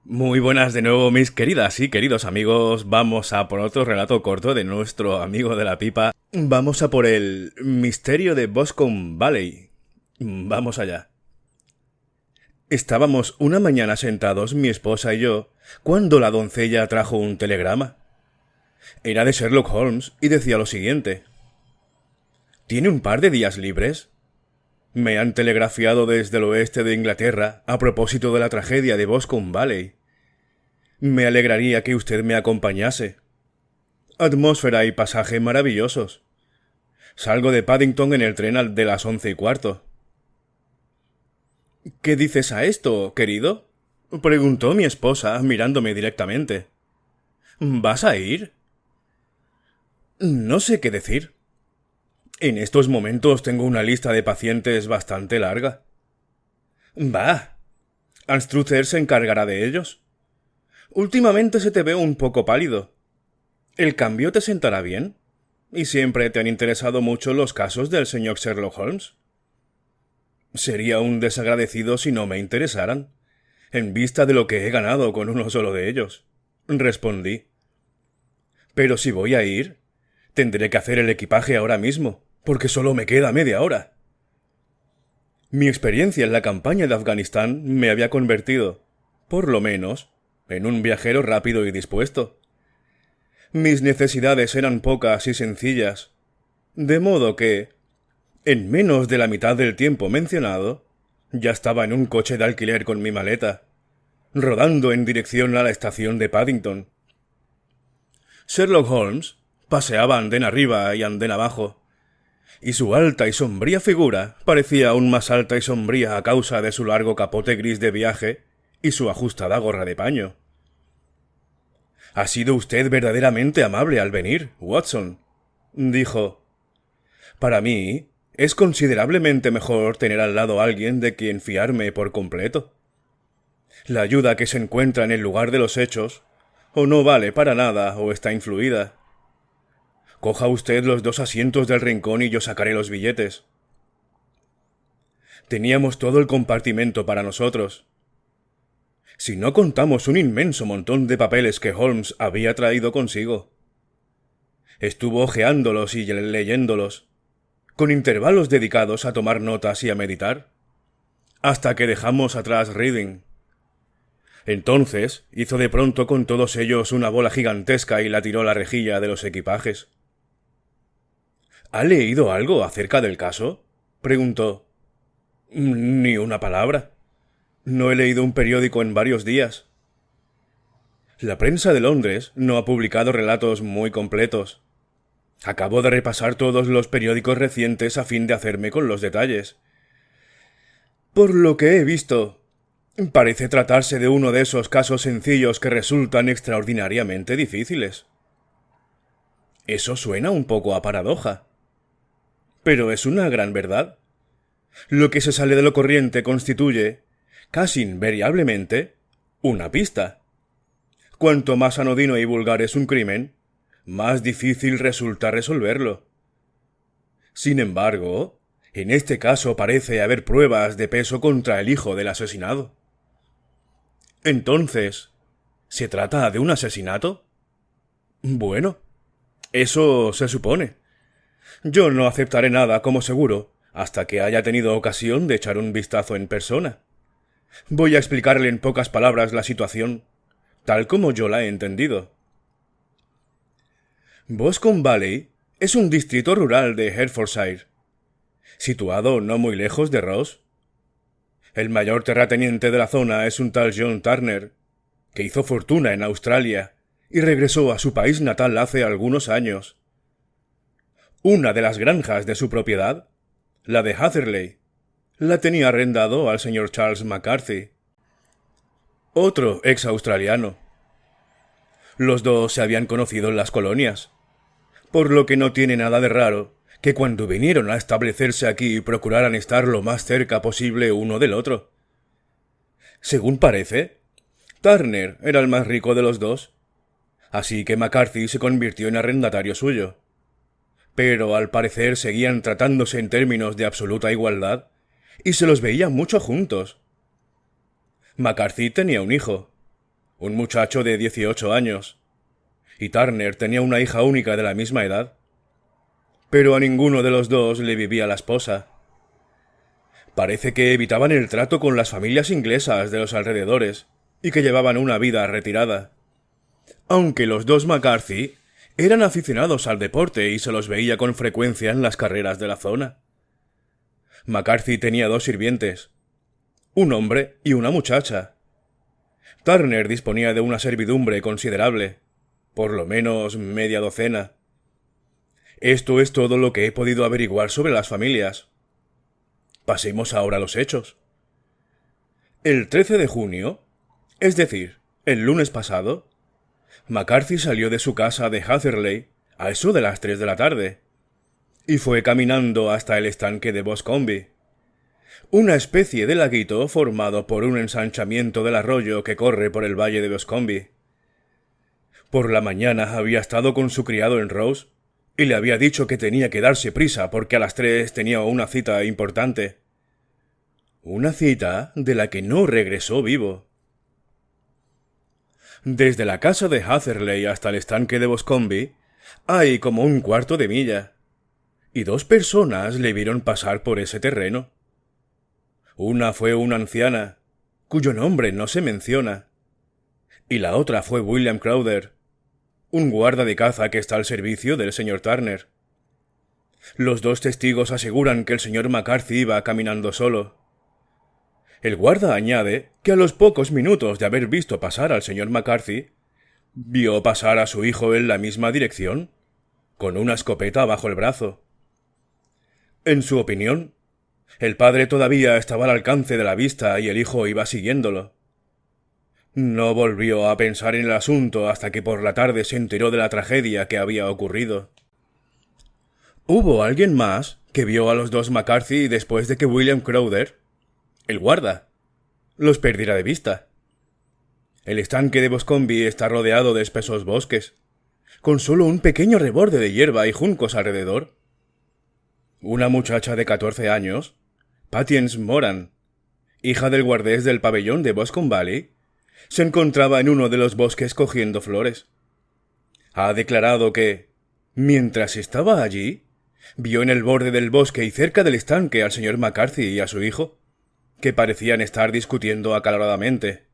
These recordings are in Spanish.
Muy buenas de nuevo, mis queridas y queridos amigos. Vamos a por otro relato corto de nuestro amigo de la pipa. Vamos a por el misterio de Boscombe Valley. Vamos allá. Estábamos una mañana sentados, mi esposa y yo, cuando la doncella trajo un telegrama. Era de Sherlock Holmes y decía lo siguiente. ¿Tiene un par de días libres? Me han telegrafiado desde el oeste de Inglaterra a propósito de la tragedia de Boscombe Valley. Me alegraría que usted me acompañase. Atmósfera y pasaje maravillosos. Salgo de Paddington en el tren de las 11:15. ¿Qué dices a esto, querido? Preguntó mi esposa, mirándome directamente. ¿Vas a ir? No sé qué decir. En estos momentos tengo una lista de pacientes bastante larga. Va. Anstruther se encargará de ellos. Últimamente se te ve un poco pálido. ¿El cambio te sentará bien? ¿Y siempre te han interesado mucho los casos del señor Sherlock Holmes? Sería un desagradecido si no me interesaran, en vista de lo que he ganado con uno solo de ellos, respondí. Pero si voy a ir, tendré que hacer el equipaje ahora mismo, porque solo me queda media hora. Mi experiencia en la campaña de Afganistán me había convertido, por lo menos, en un viajero rápido y dispuesto. Mis necesidades eran pocas y sencillas, de modo que, en menos de la mitad del tiempo mencionado, ya estaba en un coche de alquiler con mi maleta, rodando en dirección a la estación de Paddington. Sherlock Holmes paseaba andén arriba y andén abajo, y su alta y sombría figura parecía aún más alta y sombría a causa de su largo capote gris de viaje y su ajustada gorra de paño. «Ha sido usted verdaderamente amable al venir, Watson», dijo. «Para mí es considerablemente mejor tener al lado a alguien de quien fiarme por completo. La ayuda que se encuentra en el lugar de los hechos o no vale para nada o está influida. Coja usted los 2 asientos del rincón y yo sacaré los billetes». Teníamos todo el compartimento para nosotros. Si no contamos un inmenso montón de papeles que Holmes había traído consigo. Estuvo hojeándolos y leyéndolos, con intervalos dedicados a tomar notas y a meditar, hasta que dejamos atrás Reading. Entonces hizo de pronto con todos ellos una bola gigantesca y la tiró a la rejilla de los equipajes. ¿Ha leído algo acerca del caso?, preguntó. Ni una palabra. No he leído un periódico en varios días. La prensa de Londres no ha publicado relatos muy completos. Acabo de repasar todos los periódicos recientes a fin de hacerme con los detalles. Por lo que he visto, parece tratarse de uno de esos casos sencillos que resultan extraordinariamente difíciles. Eso suena un poco a paradoja. Pero es una gran verdad. Lo que se sale de lo corriente constituye, casi invariablemente, una pista. Cuanto más anodino y vulgar es un crimen, más difícil resulta resolverlo. Sin embargo, en este caso parece haber pruebas de peso contra el hijo del asesinado. Entonces, ¿se trata de un asesinato? Bueno, eso se supone. Yo no aceptaré nada como seguro hasta que haya tenido ocasión de echar un vistazo en persona. Voy a explicarle en pocas palabras la situación, tal como yo la he entendido. Boscombe Valley es un distrito rural de Hertfordshire, situado no muy lejos de Ross. El mayor terrateniente de la zona es un tal John Turner, que hizo fortuna en Australia y regresó a su país natal hace algunos años. Una de las granjas de su propiedad, la de Hatherley, la tenía arrendado al señor Charles McCarthy, otro ex-australiano. Los dos se habían conocido en las colonias, por lo que no tiene nada de raro que cuando vinieron a establecerse aquí procuraran estar lo más cerca posible uno del otro. Según parece, Turner era el más rico de los dos, así que McCarthy se convirtió en arrendatario suyo. Pero al parecer seguían tratándose en términos de absoluta igualdad y se los veía mucho juntos. McCarthy tenía un hijo, un muchacho de 18 años, y Turner tenía una hija única de la misma edad. Pero a ninguno de los dos le vivía la esposa. Parece que evitaban el trato con las familias inglesas de los alrededores y que llevaban una vida retirada. Aunque los dos McCarthy eran aficionados al deporte y se los veía con frecuencia en las carreras de la zona. McCarthy tenía 2 sirvientes, un hombre y una muchacha. Turner disponía de una servidumbre considerable, por lo menos media docena. Esto es todo lo que he podido averiguar sobre las familias. Pasemos ahora a los hechos. El 13 de junio, es decir, el lunes pasado, McCarthy salió de su casa de Hatherley a eso de las 3 de la tarde y fue caminando hasta el estanque de Boscombe, una especie de laguito formado por un ensanchamiento del arroyo que corre por el valle de Boscombe. Por la mañana había estado con su criado en Rose y le había dicho que tenía que darse prisa porque a las 3 tenía una cita importante. Una cita de la que no regresó vivo. Desde la casa de Hatherley hasta el estanque de Boscombe hay como un cuarto de milla, y 2 personas le vieron pasar por ese terreno. Una fue una anciana, cuyo nombre no se menciona, y la otra fue William Crowther, un guarda de caza que está al servicio del señor Turner. Los 2 testigos aseguran que el señor McCarthy iba caminando solo. El guarda añade que a los pocos minutos de haber visto pasar al señor McCarthy, vio pasar a su hijo en la misma dirección, con una escopeta bajo el brazo. En su opinión, el padre todavía estaba al alcance de la vista y el hijo iba siguiéndolo. No volvió a pensar en el asunto hasta que por la tarde se enteró de la tragedia que había ocurrido. ¿Hubo alguien más que vio a los 2 McCarthy después de que William Crowther, el guarda, los perdiera de vista? El estanque de Boscombe está rodeado de espesos bosques, con solo un pequeño reborde de hierba y juncos alrededor. Una muchacha de 14 años, Patience Moran, hija del guardés del pabellón de Boscombe Valley, se encontraba en uno de los bosques cogiendo flores. Ha declarado que, mientras estaba allí, vio en el borde del bosque y cerca del estanque al señor McCarthy y a su hijo, que parecían estar discutiendo acaloradamente.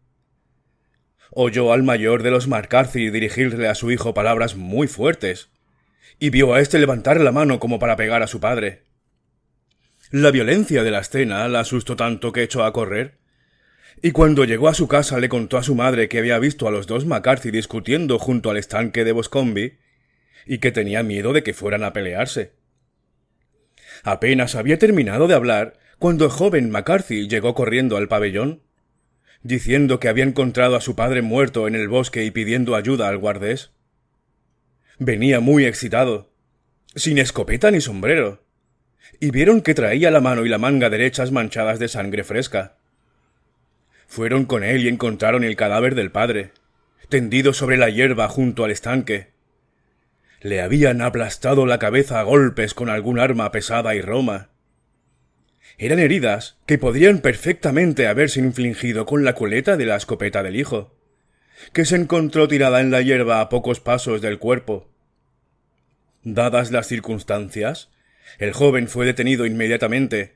Oyó al mayor de los McCarthy dirigirle a su hijo palabras muy fuertes, y vio a éste levantar la mano como para pegar a su padre. La violencia de la escena la asustó tanto que echó a correr, y cuando llegó a su casa le contó a su madre que había visto a los 2 McCarthy discutiendo junto al estanque de Boscombe y que tenía miedo de que fueran a pelearse. Apenas había terminado de hablar cuando el joven McCarthy llegó corriendo al pabellón, diciendo que había encontrado a su padre muerto en el bosque y pidiendo ayuda al guardés. Venía muy excitado, sin escopeta ni sombrero, y vieron que traía la mano y la manga derechas manchadas de sangre fresca. Fueron con él y encontraron el cadáver del padre, tendido sobre la hierba junto al estanque. Le habían aplastado la cabeza a golpes con algún arma pesada y roma. Eran heridas que podrían perfectamente haberse infligido con la culeta de la escopeta del hijo, que se encontró tirada en la hierba a pocos pasos del cuerpo. Dadas las circunstancias, el joven fue detenido inmediatamente.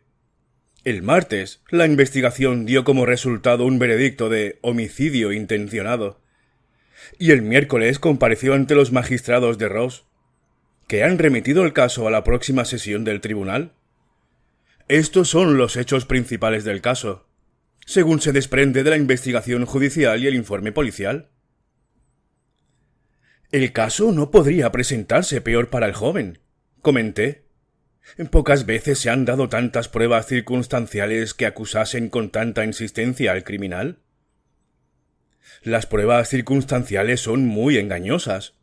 El martes, la investigación dio como resultado un veredicto de homicidio intencionado, y el miércoles compareció ante los magistrados de Ross, que han remitido el caso a la próxima sesión del tribunal. Estos son los hechos principales del caso, según se desprende de la investigación judicial y el informe policial. El caso no podría presentarse peor para el joven, comenté. Pocas veces se han dado tantas pruebas circunstanciales que acusasen con tanta insistencia al criminal. Las pruebas circunstanciales son muy engañosas,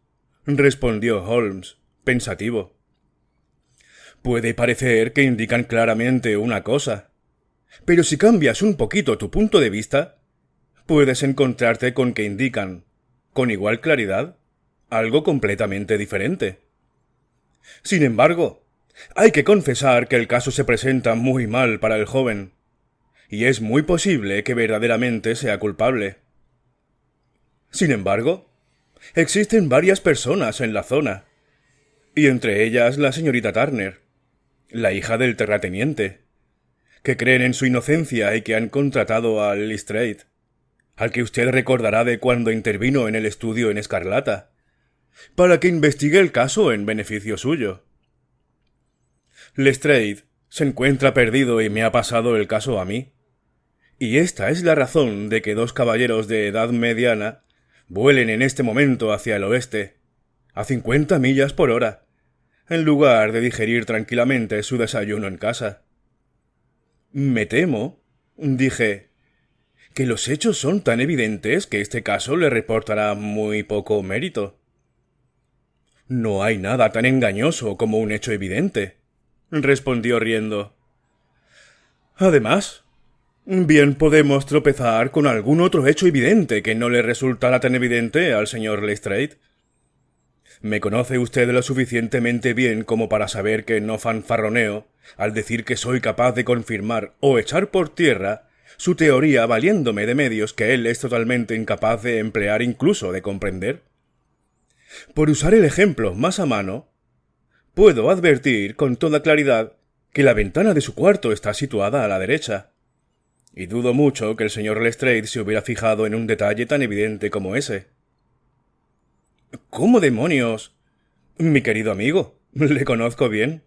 respondió Holmes, pensativo. Puede parecer que indican claramente una cosa, pero si cambias un poquito tu punto de vista, puedes encontrarte con que indican, con igual claridad, algo completamente diferente. Sin embargo, hay que confesar que el caso se presenta muy mal para el joven, y es muy posible que verdaderamente sea culpable. Sin embargo, existen varias personas en la zona, y entre ellas la señorita Turner, la hija del terrateniente, que creen en su inocencia y que han contratado a Lestrade, al que usted recordará de cuando intervino en el estudio en escarlata, para que investigue el caso en beneficio suyo. Lestrade se encuentra perdido y me ha pasado el caso a mí. Y esta es la razón de que dos caballeros de edad mediana vuelen en este momento hacia el oeste, a 50 millas por hora, en lugar de digerir tranquilamente su desayuno en casa. Me temo, dije, que los hechos son tan evidentes que este caso le reportará muy poco mérito. No hay nada tan engañoso como un hecho evidente, respondió riendo. Además, bien podemos tropezar con algún otro hecho evidente que no le resultará tan evidente al señor Lestrade. Me conoce usted lo suficientemente bien como para saber que no fanfarroneo al decir que soy capaz de confirmar o echar por tierra su teoría valiéndome de medios que él es totalmente incapaz de emplear, incluso de comprender. Por usar el ejemplo más a mano, puedo advertir con toda claridad que la ventana de su cuarto está situada a la derecha, y dudo mucho que el señor Lestrade se hubiera fijado en un detalle tan evidente como ese. ¿Cómo demonios? Mi querido amigo, le conozco bien.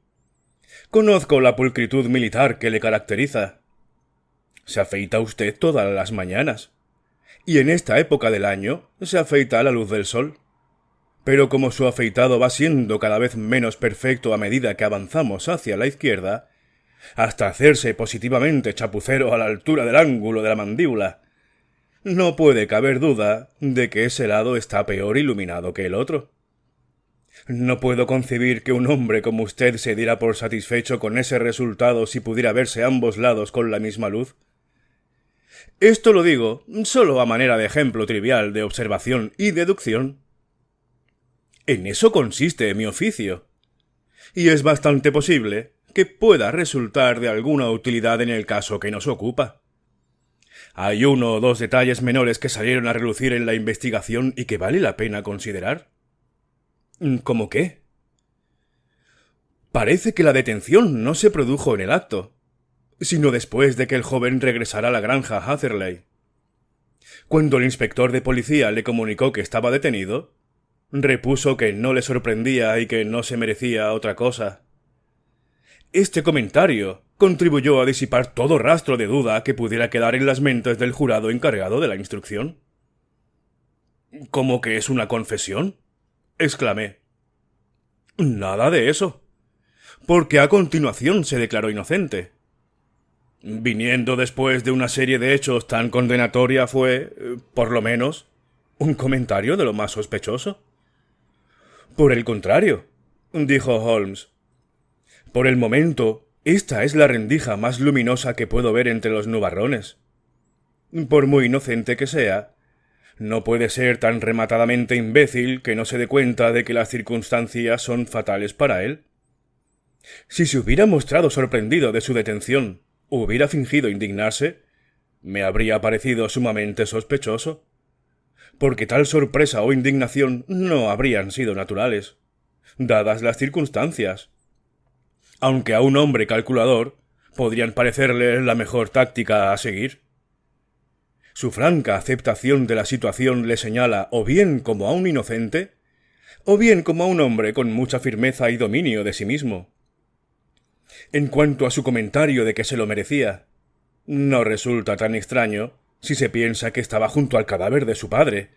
Conozco la pulcritud militar que le caracteriza. Se afeita usted todas las mañanas, y en esta época del año se afeita a la luz del sol. Pero como su afeitado va siendo cada vez menos perfecto a medida que avanzamos hacia la izquierda, hasta hacerse positivamente chapucero a la altura del ángulo de la mandíbula, no puede caber duda de que ese lado está peor iluminado que el otro. No puedo concebir que un hombre como usted se diera por satisfecho con ese resultado si pudiera verse ambos lados con la misma luz. Esto lo digo solo a manera de ejemplo trivial de observación y deducción. En eso consiste mi oficio, y es bastante posible que pueda resultar de alguna utilidad en el caso que nos ocupa. Hay uno o dos detalles menores que salieron a relucir en la investigación y que vale la pena considerar. ¿Cómo qué? Parece que la detención no se produjo en el acto, sino después de que el joven regresara a la granja Hatherley. Cuando el inspector de policía le comunicó que estaba detenido, repuso que no le sorprendía y que no se merecía otra cosa. Este comentario contribuyó a disipar todo rastro de duda que pudiera quedar en las mentes del jurado encargado de la instrucción. ¿Cómo que es una confesión?, exclamé. Nada de eso, porque a continuación se declaró inocente. Viniendo después de una serie de hechos tan condenatoria fue, por lo menos, un comentario de lo más sospechoso. Por el contrario, dijo Holmes. Por el momento, esta es la rendija más luminosa que puedo ver entre los nubarrones. Por muy inocente que sea, no puede ser tan rematadamente imbécil que no se dé cuenta de que las circunstancias son fatales para él. Si se hubiera mostrado sorprendido de su detención, o hubiera fingido indignarse, me habría parecido sumamente sospechoso, porque tal sorpresa o indignación no habrían sido naturales, dadas las circunstancias, aunque a un hombre calculador podrían parecerle la mejor táctica a seguir. Su franca aceptación de la situación le señala o bien como a un inocente, o bien como a un hombre con mucha firmeza y dominio de sí mismo. En cuanto a su comentario de que se lo merecía, no resulta tan extraño si se piensa que estaba junto al cadáver de su padre,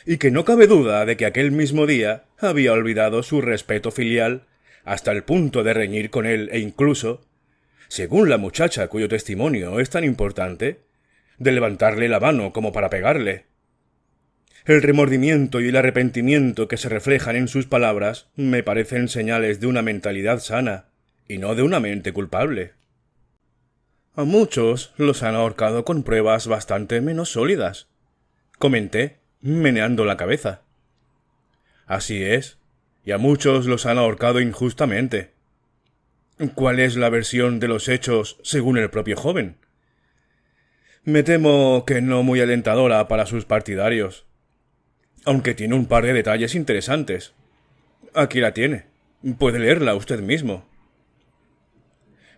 y que no cabe duda de que aquel mismo día había olvidado su respeto filial hasta el punto de reñir con él e incluso, según la muchacha cuyo testimonio es tan importante, de levantarle la mano como para pegarle. El remordimiento y el arrepentimiento que se reflejan en sus palabras me parecen señales de una mentalidad sana y no de una mente culpable. A muchos los han ahorcado con pruebas bastante menos sólidas, comenté, meneando la cabeza. Así es, y a muchos los han ahorcado injustamente. ¿Cuál es la versión de los hechos según el propio joven? Me temo que no muy alentadora para sus partidarios. aunque tiene un par de detalles interesantes. Aquí la tiene. Puede leerla usted mismo.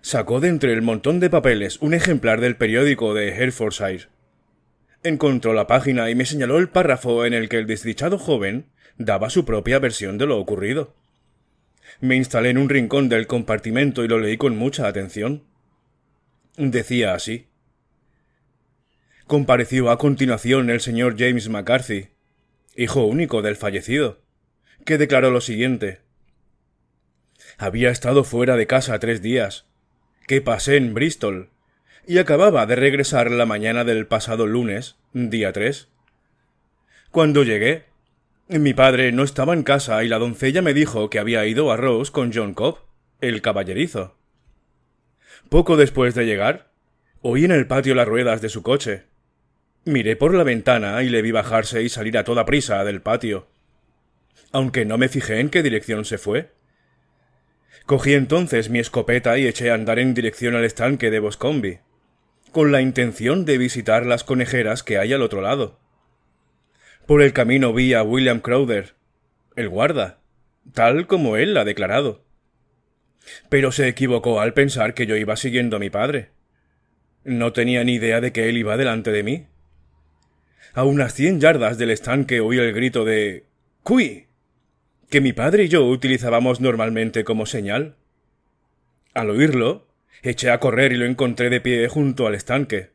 Sacó de entre el montón de papeles un ejemplar del periódico de Hertfordshire. Encontró la página y me señaló el párrafo en el que el desdichado joven daba su propia versión de lo ocurrido. Me instalé en un rincón del compartimento y lo leí con mucha atención. Decía así. Compareció a continuación el señor James McCarthy, hijo único del fallecido, que declaró lo siguiente. Había estado fuera de casa 3 días, que pasé en Bristol, y acababa de regresar la mañana del pasado lunes, día 3. Cuando llegué, mi padre no estaba en casa y la doncella me dijo que había ido a Ross con John Cobb, el caballerizo. Poco después de llegar, oí en el patio las ruedas de su coche. Miré por la ventana y le vi bajarse y salir a toda prisa del patio, aunque no me fijé en qué dirección se fue. Cogí entonces mi escopeta y eché a andar en dirección al estanque de Boscombe, con la intención de visitar las conejeras que hay al otro lado. Por el camino vi a William Crowther, el guarda, tal como él ha declarado. Pero se equivocó al pensar que yo iba siguiendo a mi padre. No tenía ni idea de que él iba delante de mí. A unas 100 yardas del estanque oí el grito de «¡Cui!», que mi padre y yo utilizábamos normalmente como señal. Al oírlo, eché a correr y lo encontré de pie junto al estanque.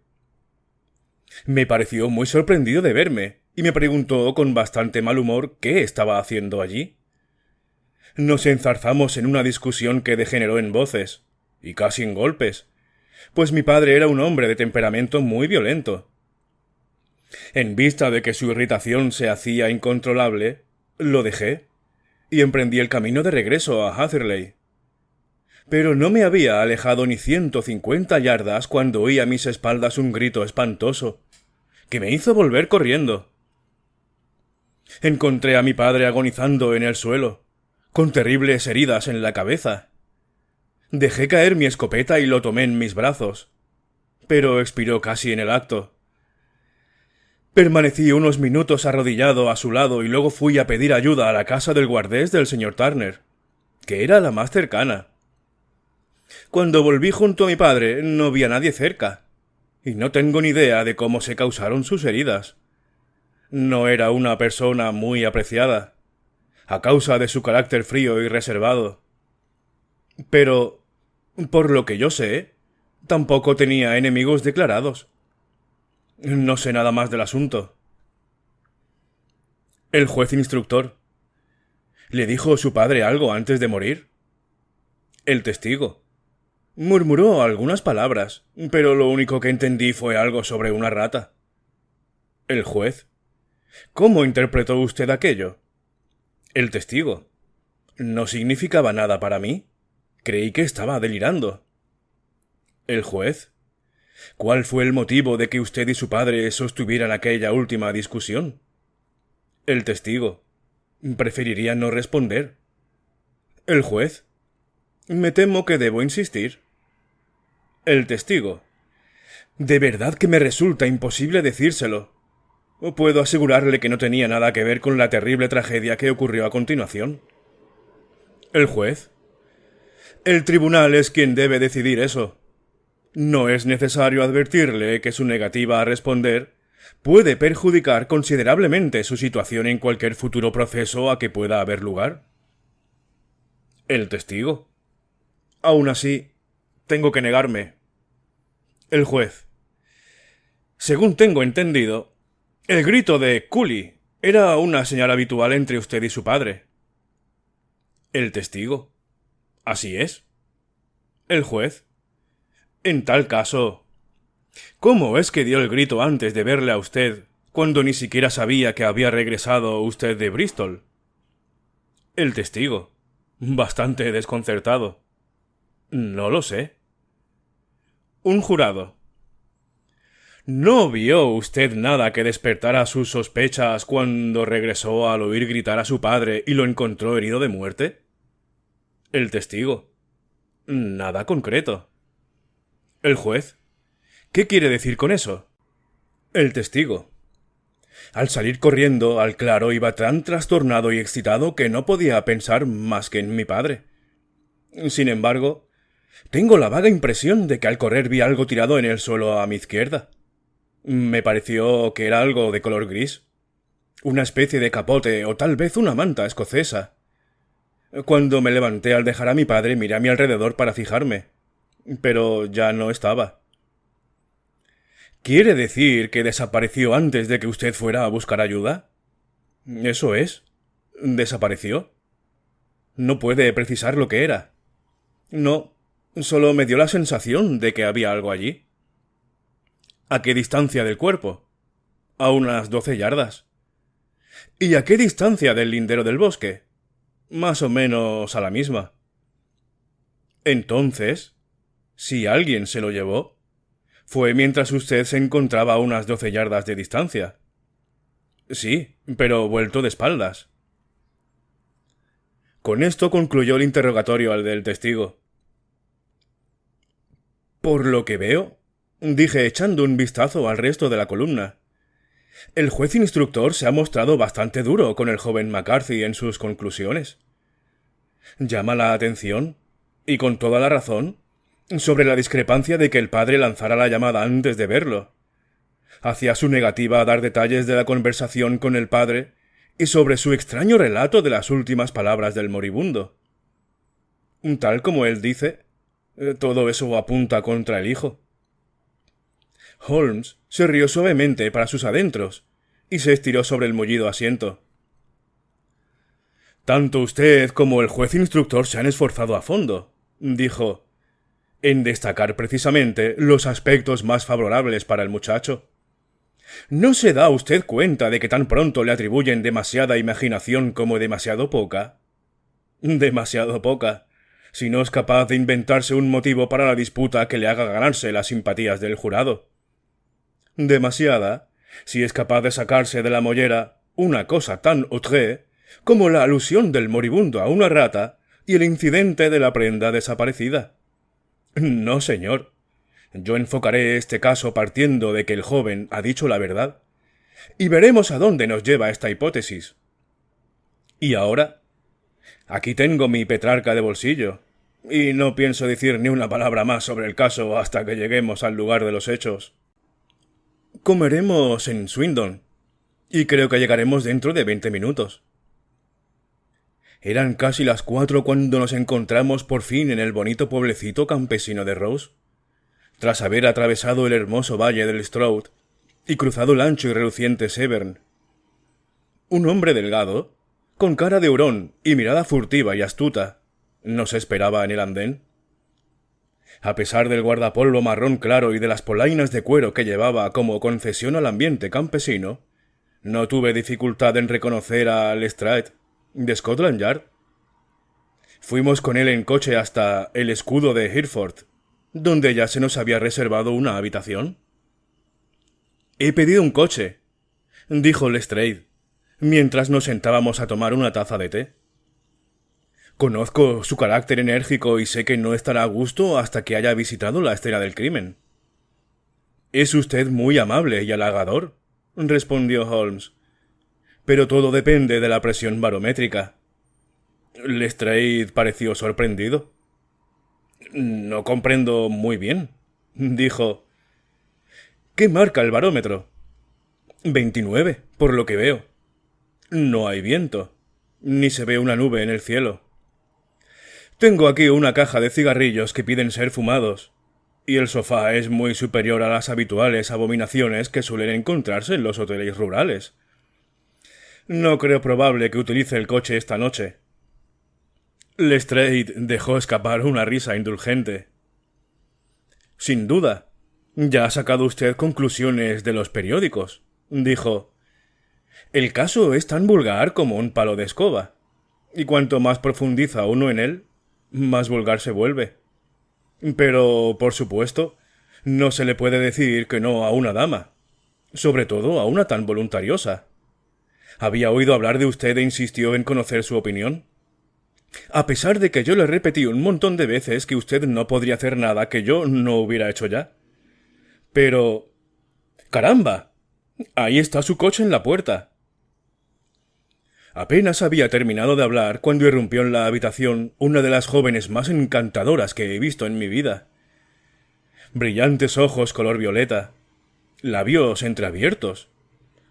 Me pareció muy sorprendido de verme y me preguntó con bastante mal humor qué estaba haciendo allí. Nos enzarzamos en una discusión que degeneró en voces, y casi en golpes, pues mi padre era un hombre de temperamento muy violento. En vista de que su irritación se hacía incontrolable, lo dejé y emprendí el camino de regreso a Hatherley. Pero no me había alejado ni 150 yardas cuando oí a mis espaldas un grito espantoso, que me hizo volver corriendo. Encontré a mi padre agonizando en el suelo, con terribles heridas en la cabeza. Dejé caer mi escopeta y lo tomé en mis brazos, pero expiró casi en el acto. Permanecí unos minutos arrodillado a su lado y luego fui a pedir ayuda a la casa del guardés del señor Turner, que era la más cercana. Cuando volví junto a mi padre no vi a nadie cerca, y no tengo ni idea de cómo se causaron sus heridas. No era una persona muy apreciada, a causa de su carácter frío y reservado. Pero, por lo que yo sé, tampoco tenía enemigos declarados. No sé nada más del asunto. El juez instructor. ¿Le dijo su padre algo antes de morir? El testigo. Murmuró algunas palabras, pero lo único que entendí fue algo sobre una rata. El juez. ¿Cómo interpretó usted aquello? El testigo. No significaba nada para mí. Creí que estaba delirando. El juez. ¿Cuál fue el motivo de que usted y su padre sostuvieran aquella última discusión? El testigo. Preferiría no responder. El juez. Me temo que debo insistir. El testigo. De verdad que me resulta imposible decírselo. Puedo asegurarle que no tenía nada que ver con la terrible tragedia que ocurrió a continuación. El juez. El tribunal es quien debe decidir eso. No es necesario advertirle que su negativa a responder puede perjudicar considerablemente su situación en cualquier futuro proceso a que pueda haber lugar. El testigo. Aún así, tengo que negarme. El juez. Según tengo entendido, el grito de «Culi» era una señal habitual entre usted y su padre. El testigo. Así es. El juez. En tal caso, ¿cómo es que dio el grito antes de verle a usted, cuando ni siquiera sabía que había regresado usted de Bristol? El testigo. Bastante desconcertado. No lo sé. Un jurado. ¿No vio usted nada que despertara sus sospechas cuando regresó al oír gritar a su padre y lo encontró herido de muerte? El testigo. Nada concreto. El juez. ¿Qué quiere decir con eso? El testigo. Al salir corriendo, al claro, iba tan trastornado y excitado que no podía pensar más que en mi padre. Sin embargo, tengo la vaga impresión de que al correr vi algo tirado en el suelo a mi izquierda. Me pareció que era algo de color gris. Una especie de capote o tal vez una manta escocesa. Cuando me levanté al dejar a mi padre, miré a mi alrededor para fijarme. Pero ya no estaba. ¿Quiere decir que desapareció antes de que usted fuera a buscar ayuda? Eso es. ¿Desapareció? No puede precisar lo que era. No, solo me dio la sensación de que había algo allí. ¿A qué distancia del cuerpo? A unas 12 yardas. ¿Y a qué distancia del lindero del bosque? Más o menos a la misma. Entonces, si alguien se lo llevó, fue mientras usted se encontraba a unas 12 yardas de distancia. Sí, pero vuelto de espaldas. Con esto concluyó el interrogatorio al del testigo. Por lo que veo, dije echando un vistazo al resto de la columna, el juez instructor se ha mostrado bastante duro con el joven McCarthy en sus conclusiones. Llama la atención, y con toda la razón, sobre la discrepancia de que el padre lanzara la llamada antes de verlo, hacia su negativa a dar detalles de la conversación con el padre y sobre su extraño relato de las últimas palabras del moribundo. Tal como él dice, todo eso apunta contra el hijo. Holmes se rió suavemente para sus adentros y se estiró sobre el mullido asiento. Tanto usted como el juez instructor se han esforzado a fondo, dijo, en destacar precisamente los aspectos más favorables para el muchacho. ¿No se da usted cuenta de que tan pronto le atribuyen demasiada imaginación como demasiado poca? Demasiado poca, si no es capaz de inventarse un motivo para la disputa que le haga ganarse las simpatías del jurado. Demasiada, si es capaz de sacarse de la mollera una cosa tan autre como la alusión del moribundo a una rata y el incidente de la prenda desaparecida. No, señor. Yo enfocaré este caso partiendo de que el joven ha dicho la verdad, y veremos a dónde nos lleva esta hipótesis. Y ahora, aquí tengo mi Petrarca de bolsillo, y no pienso decir ni una palabra más sobre el caso hasta que lleguemos al lugar de los hechos. Comeremos en Swindon, y creo que llegaremos dentro de 20 minutos. Eran casi las 4 cuando nos encontramos por fin en el bonito pueblecito campesino de Rose. Tras haber atravesado el hermoso valle del Stroud y cruzado el ancho y reluciente Severn. Un hombre delgado, con cara de hurón y mirada furtiva y astuta, nos esperaba en el andén. A pesar del guardapolvo marrón claro y de las polainas de cuero que llevaba como concesión al ambiente campesino, no tuve dificultad en reconocer a Lestrade, de Scotland Yard. Fuimos con él en coche hasta el Escudo de Hereford, donde ya se nos había reservado una habitación. «He pedido un coche», dijo Lestrade, mientras nos sentábamos a tomar una taza de té. «Conozco su carácter enérgico y sé que no estará a gusto hasta que haya visitado la escena del crimen». «Es usted muy amable y halagador», respondió Holmes, «pero todo depende de la presión barométrica». Lestrade pareció sorprendido. «No comprendo muy bien», dijo. «¿Qué marca el barómetro?» 29, por lo que veo. No hay viento, ni se ve una nube en el cielo. Tengo aquí una caja de cigarrillos que piden ser fumados, y el sofá es muy superior a las habituales abominaciones que suelen encontrarse en los hoteles rurales. No creo probable que utilice el coche esta noche. Lestrade dejó escapar una risa indulgente. Sin duda, ya ha sacado usted conclusiones de los periódicos, dijo. El caso es tan vulgar como un palo de escoba, y cuanto más profundiza uno en él, más vulgar se vuelve. Pero, por supuesto, no se le puede decir que no a una dama, sobre todo a una tan voluntariosa. Había oído hablar de usted e insistió en conocer su opinión. A pesar de que yo le repetí un montón de veces que usted no podría hacer nada que yo no hubiera hecho ya. Pero... ¡caramba! Ahí está su coche en la puerta. Apenas había terminado de hablar cuando irrumpió en la habitación una de las jóvenes más encantadoras que he visto en mi vida. Brillantes ojos color violeta, labios entreabiertos,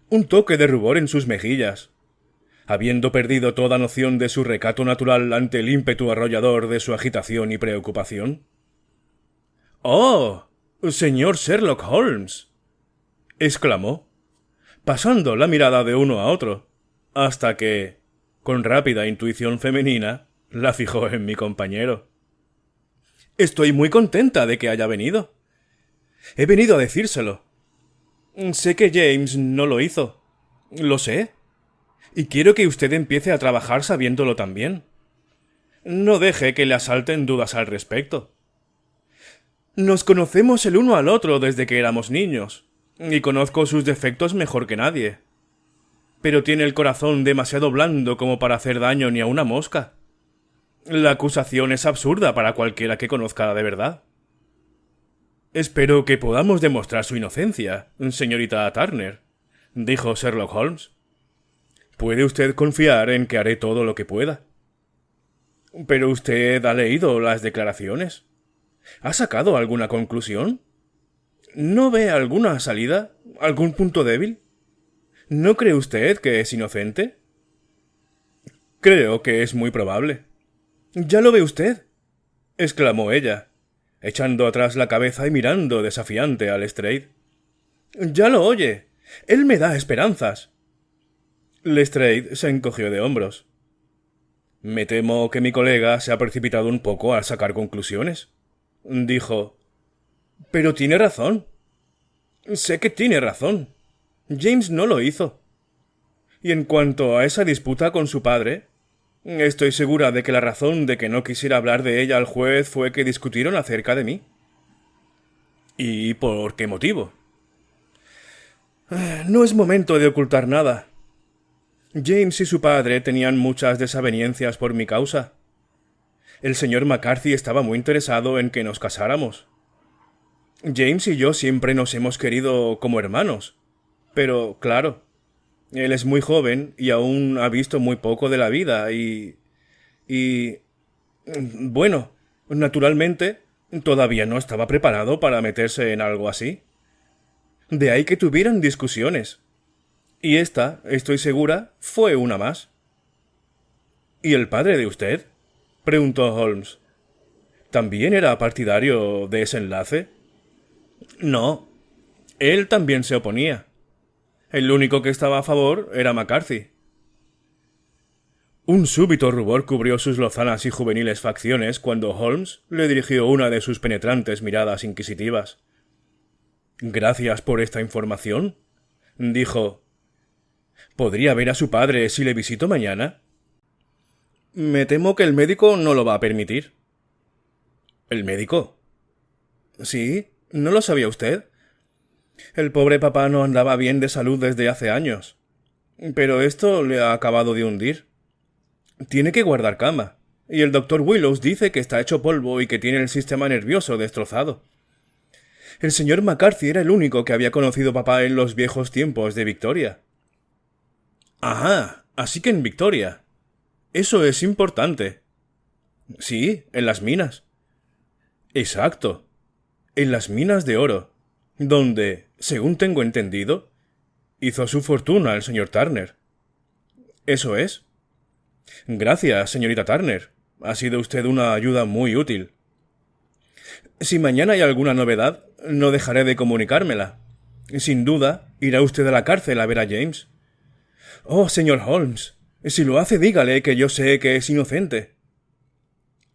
un toque de rubor en sus mejillas. Habiendo perdido toda noción de su recato natural ante el ímpetu arrollador de su agitación y preocupación. «¡Oh! Señor Sherlock Holmes», exclamó, pasando la mirada de uno a otro, hasta que, con rápida intuición femenina, la fijó en mi compañero. «Estoy muy contenta de que haya venido. He venido a decírselo. Sé que James no lo hizo. Lo sé. Y quiero que usted empiece a trabajar sabiéndolo también. No deje que le asalten dudas al respecto. Nos conocemos el uno al otro desde que éramos niños, y conozco sus defectos mejor que nadie. Pero tiene el corazón demasiado blando como para hacer daño ni a una mosca. La acusación es absurda para cualquiera que conozca de verdad. Espero que podamos demostrar su inocencia, señorita Turner, dijo Sherlock Holmes. Puede usted confiar en que haré todo lo que pueda. Pero usted ha leído las declaraciones. ¿Ha sacado alguna conclusión? ¿No ve alguna salida? ¿Algún punto débil? ¿No cree usted que es inocente? Creo que es muy probable. ¿Ya lo ve usted?, exclamó ella, echando atrás la cabeza y mirando desafiante a Lestrade. Ya lo oye. Él me da esperanzas. Lestrade se encogió de hombros. Me temo que mi colega se ha precipitado un poco al sacar conclusiones, dijo. Pero tiene razón. Sé que tiene razón. James no lo hizo. Y en cuanto a esa disputa con su padre, estoy segura de que la razón de que no quisiera hablar de ella al juez fue que discutieron acerca de mí. ¿Y por qué motivo? No es momento de ocultar nada. James y su padre tenían muchas desavenencias por mi causa. El señor McCarthy estaba muy interesado en que nos casáramos. James y yo siempre nos hemos querido como hermanos. Pero, claro, él es muy joven y aún ha visto muy poco de la vida bueno, naturalmente, todavía no estaba preparado para meterse en algo así. De ahí que tuvieran discusiones. Y esta, estoy segura, fue una más. ¿Y el padre de usted?, preguntó Holmes. ¿También era partidario de ese enlace? No. Él también se oponía. El único que estaba a favor era McCarthy. Un súbito rubor cubrió sus lozanas y juveniles facciones cuando Holmes le dirigió una de sus penetrantes miradas inquisitivas. «Gracias por esta información», dijo. «¿Podría ver a su padre si le visito mañana?» «Me temo que el médico no lo va a permitir». ¿El médico? Sí, ¿no lo sabía usted? El pobre papá no andaba bien de salud desde hace años. Pero esto le ha acabado de hundir. Tiene que guardar cama, y el doctor Willows dice que está hecho polvo y que tiene el sistema nervioso destrozado. El señor McCarthy era el único que había conocido papá en los viejos tiempos de Victoria. Ajá, así que en Victoria. Eso es importante. Sí, en las minas. Exacto. En las minas de oro, donde, según tengo entendido, hizo su fortuna el señor Turner. Eso es. Gracias, señorita Turner. Ha sido usted una ayuda muy útil. Si mañana hay alguna novedad, no dejaré de comunicármela. Sin duda, irá usted a la cárcel a ver a James. Oh, señor Holmes, si lo hace, dígale que yo sé que es inocente.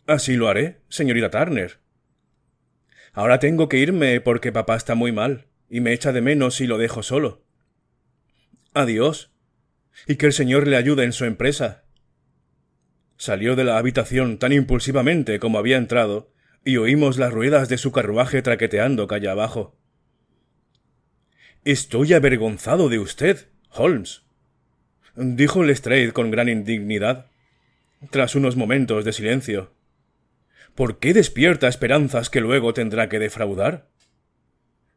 Así lo haré, señorita Turner. Ahora tengo que irme porque papá está muy mal y me echa de menos si lo dejo solo. Adiós, y que el señor le ayude en su empresa. Salió de la habitación tan impulsivamente como había entrado y oímos las ruedas de su carruaje traqueteando calle abajo. «Estoy avergonzado de usted, Holmes», dijo Lestrade con gran indignidad, tras unos momentos de silencio. «¿Por qué despierta esperanzas que luego tendrá que defraudar?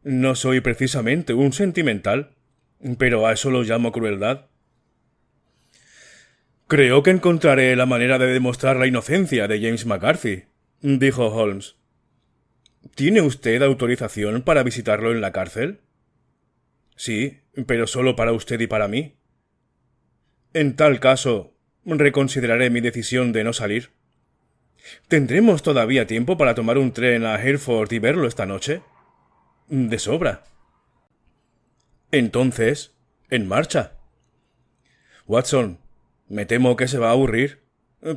No soy precisamente un sentimental, Pero a eso lo llamo crueldad. Creo que encontraré la manera de demostrar la inocencia de James McCarthy, dijo Holmes. ¿Tiene usted autorización para visitarlo en la cárcel? Sí, pero solo para usted y para mí. En tal caso, reconsideraré mi decisión de no salir. ¿Tendremos todavía tiempo para tomar un tren a Hereford y verlo esta noche? De sobra. Entonces, en marcha. Watson, me temo que se va a aburrir,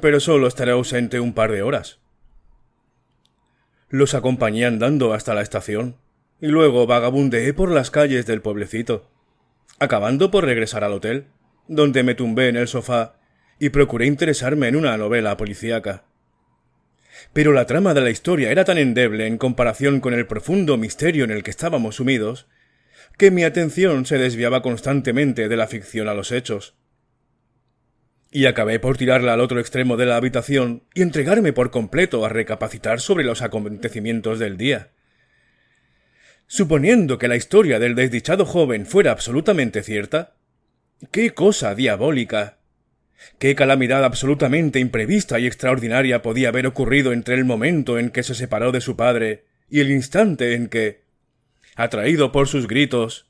pero solo estaré ausente un par de horas. Los acompañé andando hasta la estación, y luego vagabundeé por las calles del pueblecito, acabando por regresar al hotel, donde me tumbé en el sofá y procuré interesarme en una novela policíaca. Pero la trama de la historia era tan endeble en comparación con el profundo misterio en el que estábamos sumidos, que mi atención se desviaba constantemente de la ficción a los hechos. Y acabé por tirarla al otro extremo de la habitación y entregarme por completo a recapacitar sobre los acontecimientos del día. Suponiendo que la historia del desdichado joven fuera absolutamente cierta, ¡qué cosa diabólica! ¡Qué calamidad absolutamente imprevista y extraordinaria podía haber ocurrido entre el momento en que se separó de su padre y el instante en que, atraído por sus gritos,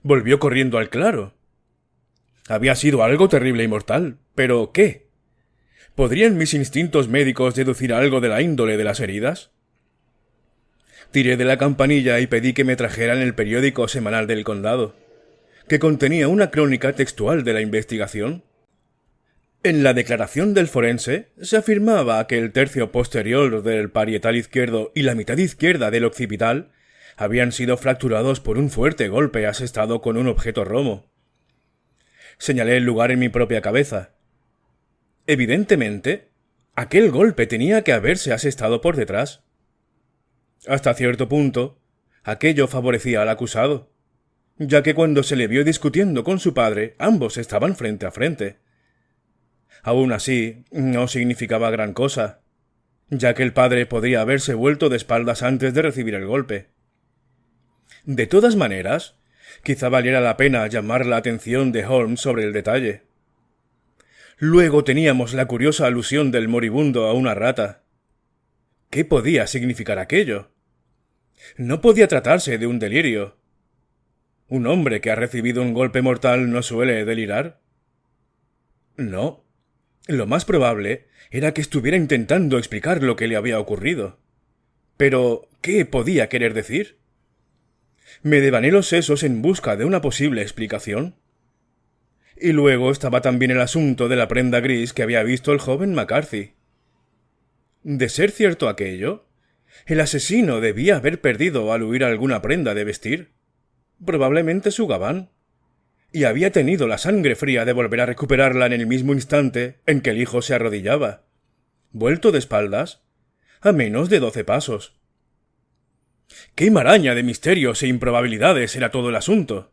volvió corriendo al claro! Había sido algo terrible y mortal, pero ¿qué? ¿Podrían mis instintos médicos deducir algo de la índole de las heridas? Tiré de la campanilla y pedí que me trajeran el periódico semanal del condado, que contenía una crónica textual de la investigación. En la declaración del forense se afirmaba que el tercio posterior del parietal izquierdo y la mitad izquierda del occipital habían sido fracturados por un fuerte golpe asestado con un objeto romo. Señalé el lugar en mi propia cabeza. Evidentemente, aquel golpe tenía que haberse asestado por detrás. Hasta cierto punto, aquello favorecía al acusado, ya que cuando se le vio discutiendo con su padre, ambos estaban frente a frente. Aún así, no significaba gran cosa, ya que el padre podría haberse vuelto de espaldas antes de recibir el golpe. De todas maneras, quizá valiera la pena llamar la atención de Holmes sobre el detalle. Luego teníamos la curiosa alusión del moribundo a una rata. ¿Qué podía significar aquello? No podía tratarse de un delirio. ¿Un hombre que ha recibido un golpe mortal no suele delirar? No. Lo más probable era que estuviera intentando explicar lo que le había ocurrido. Pero, ¿qué podía querer decir? Me devané los sesos en busca de una posible explicación. Y luego estaba también el asunto de la prenda gris que había visto el joven McCarthy. De ser cierto aquello, el asesino debía haber perdido al huir alguna prenda de vestir, probablemente su gabán, y había tenido la sangre fría de volver a recuperarla en el mismo instante en que el hijo se arrodillaba, vuelto de espaldas, a menos de 12 pasos. ¡Qué maraña de misterios e improbabilidades era todo el asunto!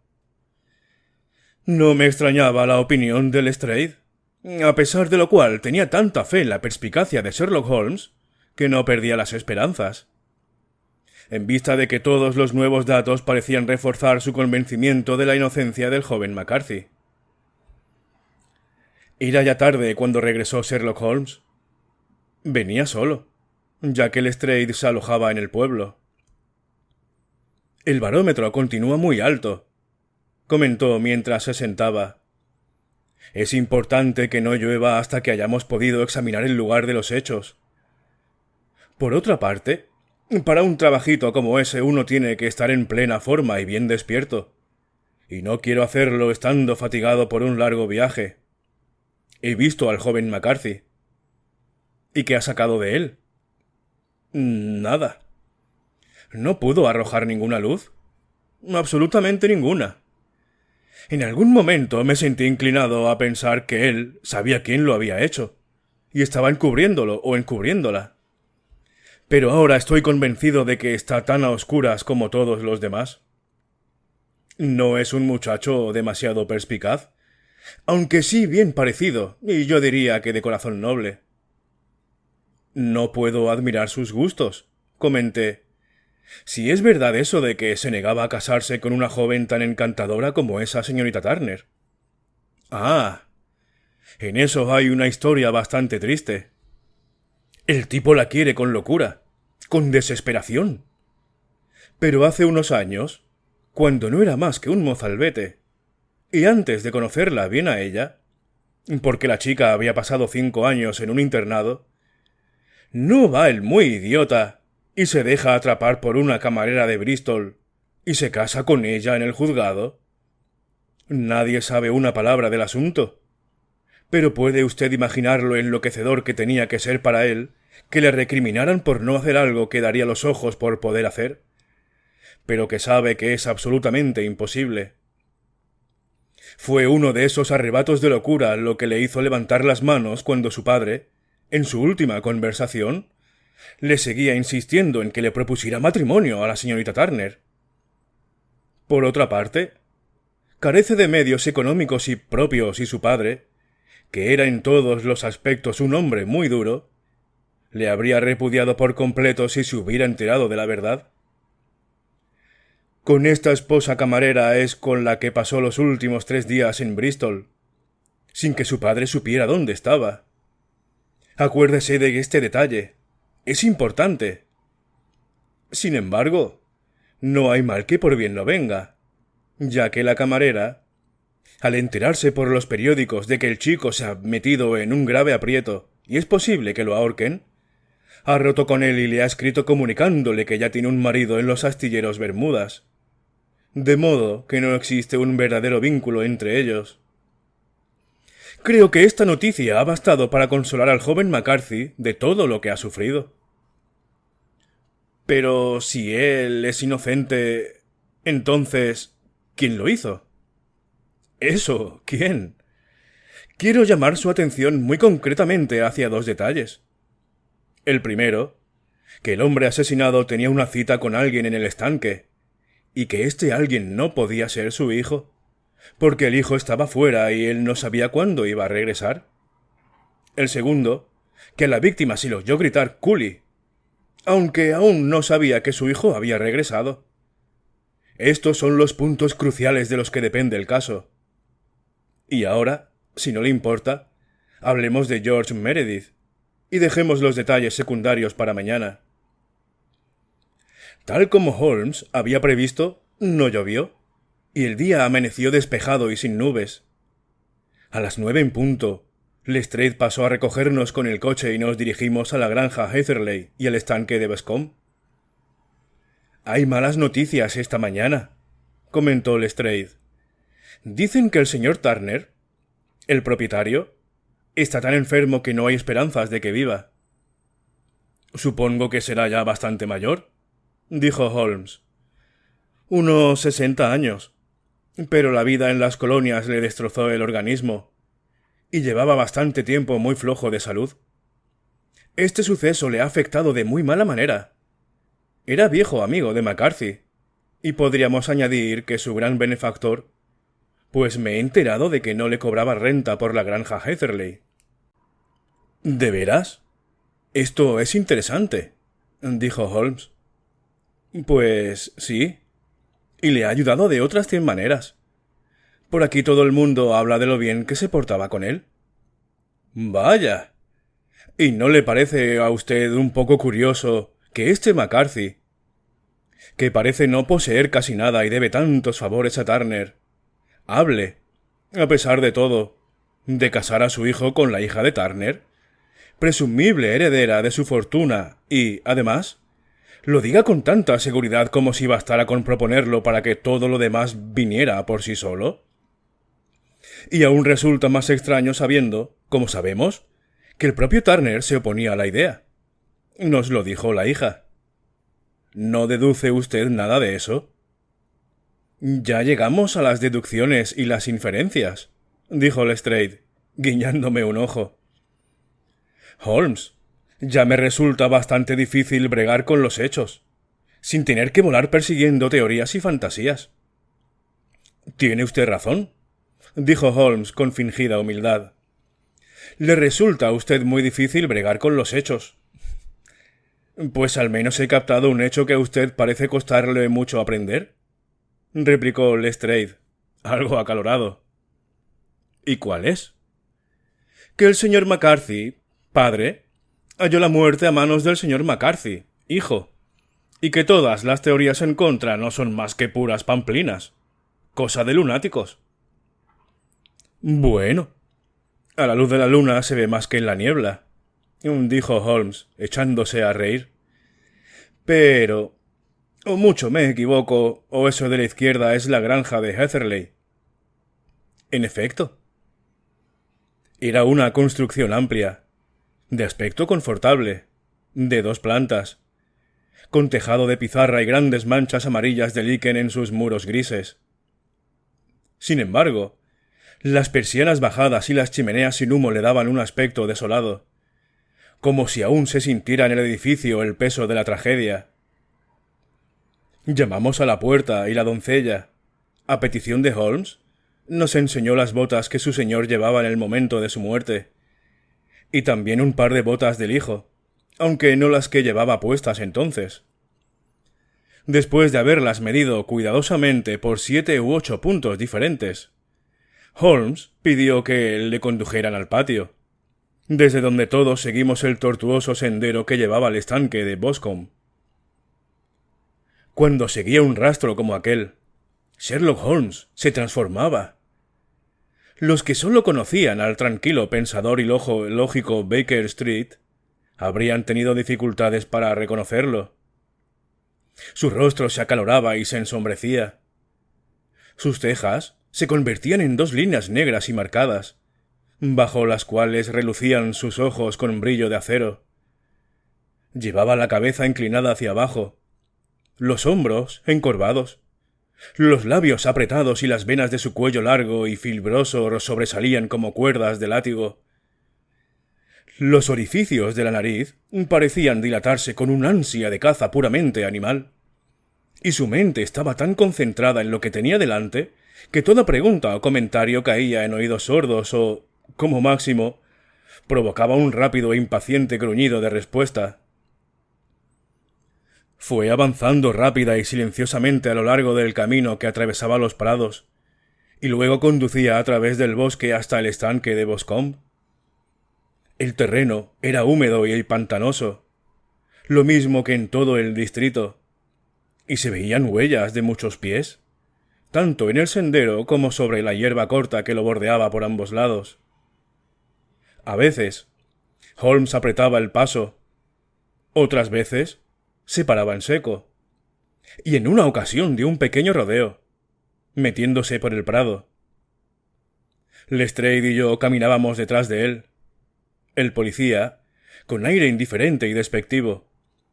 No me extrañaba la opinión de Lestrade, a pesar de lo cual tenía tanta fe en la perspicacia de Sherlock Holmes que no perdía las esperanzas. En vista de que todos los nuevos datos parecían reforzar su convencimiento de la inocencia del joven McCarthy. Era ya tarde cuando regresó Sherlock Holmes. Venía solo, ya que Lestrade se alojaba en el pueblo. El barómetro continúa muy alto, comentó mientras se sentaba. Es importante que no llueva hasta que hayamos podido examinar el lugar de los hechos. Por otra parte, para un trabajito como ese uno tiene que estar en plena forma y bien despierto. Y no quiero hacerlo estando fatigado por un largo viaje. He visto al joven McCarthy. ¿Y qué ha sacado de él? Nada. ¿No pudo arrojar ninguna luz? Absolutamente ninguna. En algún momento me sentí inclinado a pensar que él sabía quién lo había hecho, y estaba encubriéndolo o encubriéndola. Pero ahora estoy convencido de que está tan a oscuras como todos los demás. No es un muchacho demasiado perspicaz, aunque sí bien parecido, y yo diría que de corazón noble. No puedo admirar sus gustos, comenté, Si es verdad eso de que se negaba a casarse con una joven tan encantadora como esa señorita Turner. Ah, en eso hay una historia bastante triste. El tipo la quiere con locura, con desesperación. Pero hace unos años, cuando no era más que un mozalbete, y antes de conocerla bien a ella, porque la chica había pasado 5 años en un internado, no va el muy idiota y se deja atrapar por una camarera de Bristol y se casa con ella en el juzgado. Nadie sabe una palabra del asunto. Pero ¿puede usted imaginar lo enloquecedor que tenía que ser para él que le recriminaran por no hacer algo que daría los ojos por poder hacer, pero que sabe que es absolutamente imposible? Fue uno de esos arrebatos de locura lo que le hizo levantar las manos cuando su padre, en su última conversación, le seguía insistiendo en que le propusiera matrimonio a la señorita Turner. Por otra parte, carece de medios económicos y propios y su padre, que era en todos los aspectos un hombre muy duro, le habría repudiado por completo si se hubiera enterado de la verdad. Con esta esposa camarera es con la que pasó los últimos 3 días en Bristol, sin que su padre supiera dónde estaba. Acuérdese de este detalle. Es importante. Sin embargo, no hay mal que por bien no venga, ya que la camarera, al enterarse por los periódicos de que el chico se ha metido en un grave aprieto y es posible que lo ahorquen, ha roto con él y le ha escrito comunicándole que ya tiene un marido en los astilleros Bermudas, de modo que no existe un verdadero vínculo entre ellos. Creo que esta noticia ha bastado para consolar al joven McCarthy de todo lo que ha sufrido. Pero si él es inocente, entonces, ¿quién lo hizo? Eso, ¿quién? Quiero llamar su atención muy concretamente hacia 2 detalles. El primero, que el hombre asesinado tenía una cita con alguien en el estanque, y que este alguien no podía ser su hijo, porque el hijo estaba fuera y él no sabía cuándo iba a regresar. El segundo, que a la víctima se le oyó gritar «Coolie», aunque aún no sabía que su hijo había regresado. Estos son los puntos cruciales de los que depende el caso. Y ahora, si no le importa, hablemos de George Meredith y dejemos los detalles secundarios para mañana. Tal como Holmes había previsto, no llovió, y el día amaneció despejado y sin nubes. A las 9 en punto, Lestrade pasó a recogernos con el coche y nos dirigimos a la granja Heatherley y al estanque de Bascombe. «Hay malas noticias esta mañana», comentó Lestrade. «Dicen que el señor Turner, el propietario, está tan enfermo que no hay esperanzas de que viva». «Supongo que será ya bastante mayor», dijo Holmes. «Unos 60 años. Pero la vida en las colonias le destrozó el organismo, y llevaba bastante tiempo muy flojo de salud. Este suceso le ha afectado de muy mala manera. Era viejo amigo de McCarthy, y podríamos añadir que su gran benefactor, pues me he enterado de que no le cobraba renta por la granja Heatherley». «¿De veras? Esto es interesante», dijo Holmes. «Pues sí. Y le ha ayudado de otras 100 maneras. Por aquí todo el mundo habla de lo bien que se portaba con él». «Vaya. ¿Y no le parece a usted un poco curioso que este McCarthy, que parece no poseer casi nada y debe tantos favores a Turner, hable, a pesar de todo, de casar a su hijo con la hija de Turner, presumible heredera de su fortuna, y, además, lo diga con tanta seguridad como si bastara con proponerlo para que todo lo demás viniera por sí solo? Y aún resulta más extraño sabiendo, como sabemos, que el propio Turner se oponía a la idea. Nos lo dijo la hija. ¿No deduce usted nada de eso?» «Ya llegamos a las deducciones y las inferencias», dijo Lestrade, guiñándome un ojo. «Holmes, ya me resulta bastante difícil bregar con los hechos, sin tener que volar persiguiendo teorías y fantasías». «Tiene usted razón», dijo Holmes con fingida humildad. «Le resulta a usted muy difícil bregar con los hechos. Pues al menos he captado un hecho que a usted parece costarle mucho aprender, replicó Lestrade, algo acalorado. ¿Y cuál es? Que el señor McCarthy, padre, halló la muerte a manos del señor McCarthy, hijo, y que todas las teorías en contra no son más que puras pamplinas, cosa de lunáticos. Bueno, a la luz de la luna se ve más que en la niebla, dijo Holmes, echándose a reír. Pero o mucho me equivoco, o eso de la izquierda es la granja de Heatherley. En efecto. Era una construcción amplia, de aspecto confortable, de 2 plantas, con tejado de pizarra y grandes manchas amarillas de líquen en sus muros grises. Sin embargo, las persianas bajadas y las chimeneas sin humo le daban un aspecto desolado, como si aún se sintiera en el edificio el peso de la tragedia. Llamamos a la puerta y la doncella, a petición de Holmes, nos enseñó las botas que su señor llevaba en el momento de su muerte, y también un par de botas del hijo, aunque no las que llevaba puestas entonces. Después de haberlas medido cuidadosamente por 7 u 8 puntos diferentes, Holmes pidió que le condujeran al patio, desde donde todos seguimos el tortuoso sendero que llevaba al estanque de Boscombe. Cuando seguía un rastro como aquel, Sherlock Holmes se transformaba. Los que sólo conocían al tranquilo pensador y lógico Baker Street habrían tenido dificultades para reconocerlo. Su rostro se acaloraba y se ensombrecía. Sus cejas se convertían en 2 líneas negras y marcadas, bajo las cuales relucían sus ojos con brillo de acero. Llevaba la cabeza inclinada hacia abajo, los hombros encorvados, los labios apretados y las venas de su cuello largo y fibroso sobresalían como cuerdas de látigo. Los orificios de la nariz parecían dilatarse con un ansia de caza puramente animal, y su mente estaba tan concentrada en lo que tenía delante que toda pregunta o comentario caía en oídos sordos o, como máximo, provocaba un rápido e impaciente gruñido de respuesta. Fue avanzando rápida y silenciosamente a lo largo del camino que atravesaba los prados, y luego conducía a través del bosque hasta el estanque de Boscombe. El terreno era húmedo y pantanoso, lo mismo que en todo el distrito, y se veían huellas de muchos pies, tanto en el sendero como sobre la hierba corta que lo bordeaba por ambos lados. A veces, Holmes apretaba el paso, otras veces se paraba en seco, y en una ocasión dio un pequeño rodeo, metiéndose por el prado. Lestrade y yo caminábamos detrás de él, el policía, con aire indiferente y despectivo,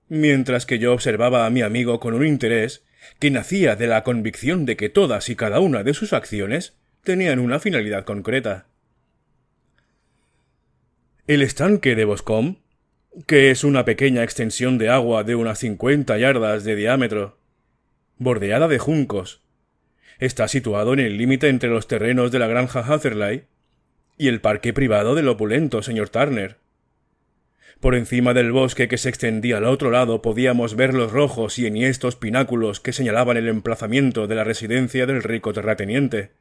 mientras que yo observaba a mi amigo con un interés que nacía de la convicción de que todas y cada una de sus acciones tenían una finalidad concreta. El estanque de Boscombe, que es una pequeña extensión de agua de unas 50 yardas de diámetro, bordeada de juncos, está situado en el límite entre los terrenos de la granja Hatherley y el parque privado del opulento señor Turner. Por encima del bosque que se extendía al otro lado podíamos ver los rojos y enhiestos pináculos que señalaban el emplazamiento de la residencia del rico terrateniente.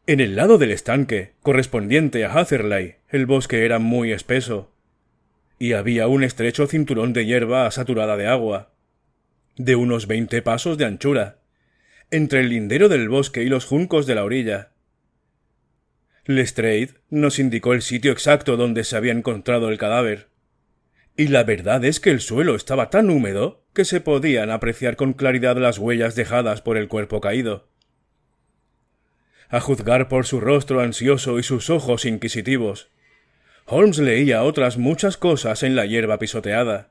En el lado del estanque, correspondiente a Hatherley, el bosque era muy espeso, y había un estrecho cinturón de hierba saturada de agua, de unos 20 pasos de anchura, entre el lindero del bosque y los juncos de la orilla. Lestrade nos indicó el sitio exacto donde se había encontrado el cadáver, y la verdad es que el suelo estaba tan húmedo que se podían apreciar con claridad las huellas dejadas por el cuerpo caído. A juzgar por su rostro ansioso y sus ojos inquisitivos, Holmes leía otras muchas cosas en la hierba pisoteada.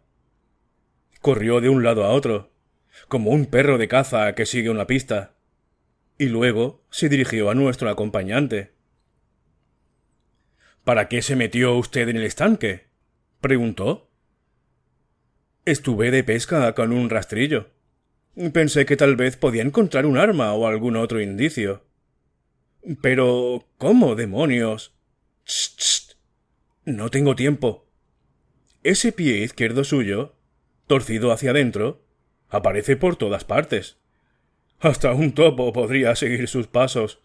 Corrió de un lado a otro, como un perro de caza que sigue una pista, y luego se dirigió a nuestro acompañante. ¿Para qué se metió usted en el estanque?, preguntó. Estuve de pesca con un rastrillo. Pensé que tal vez podía encontrar un arma o algún otro indicio. Pero, ¿cómo demonios? ¡Chst! No tengo tiempo. ese pie izquierdo suyo, torcido hacia adentro, aparece por todas partes. Hasta un topo podría seguir sus pasos.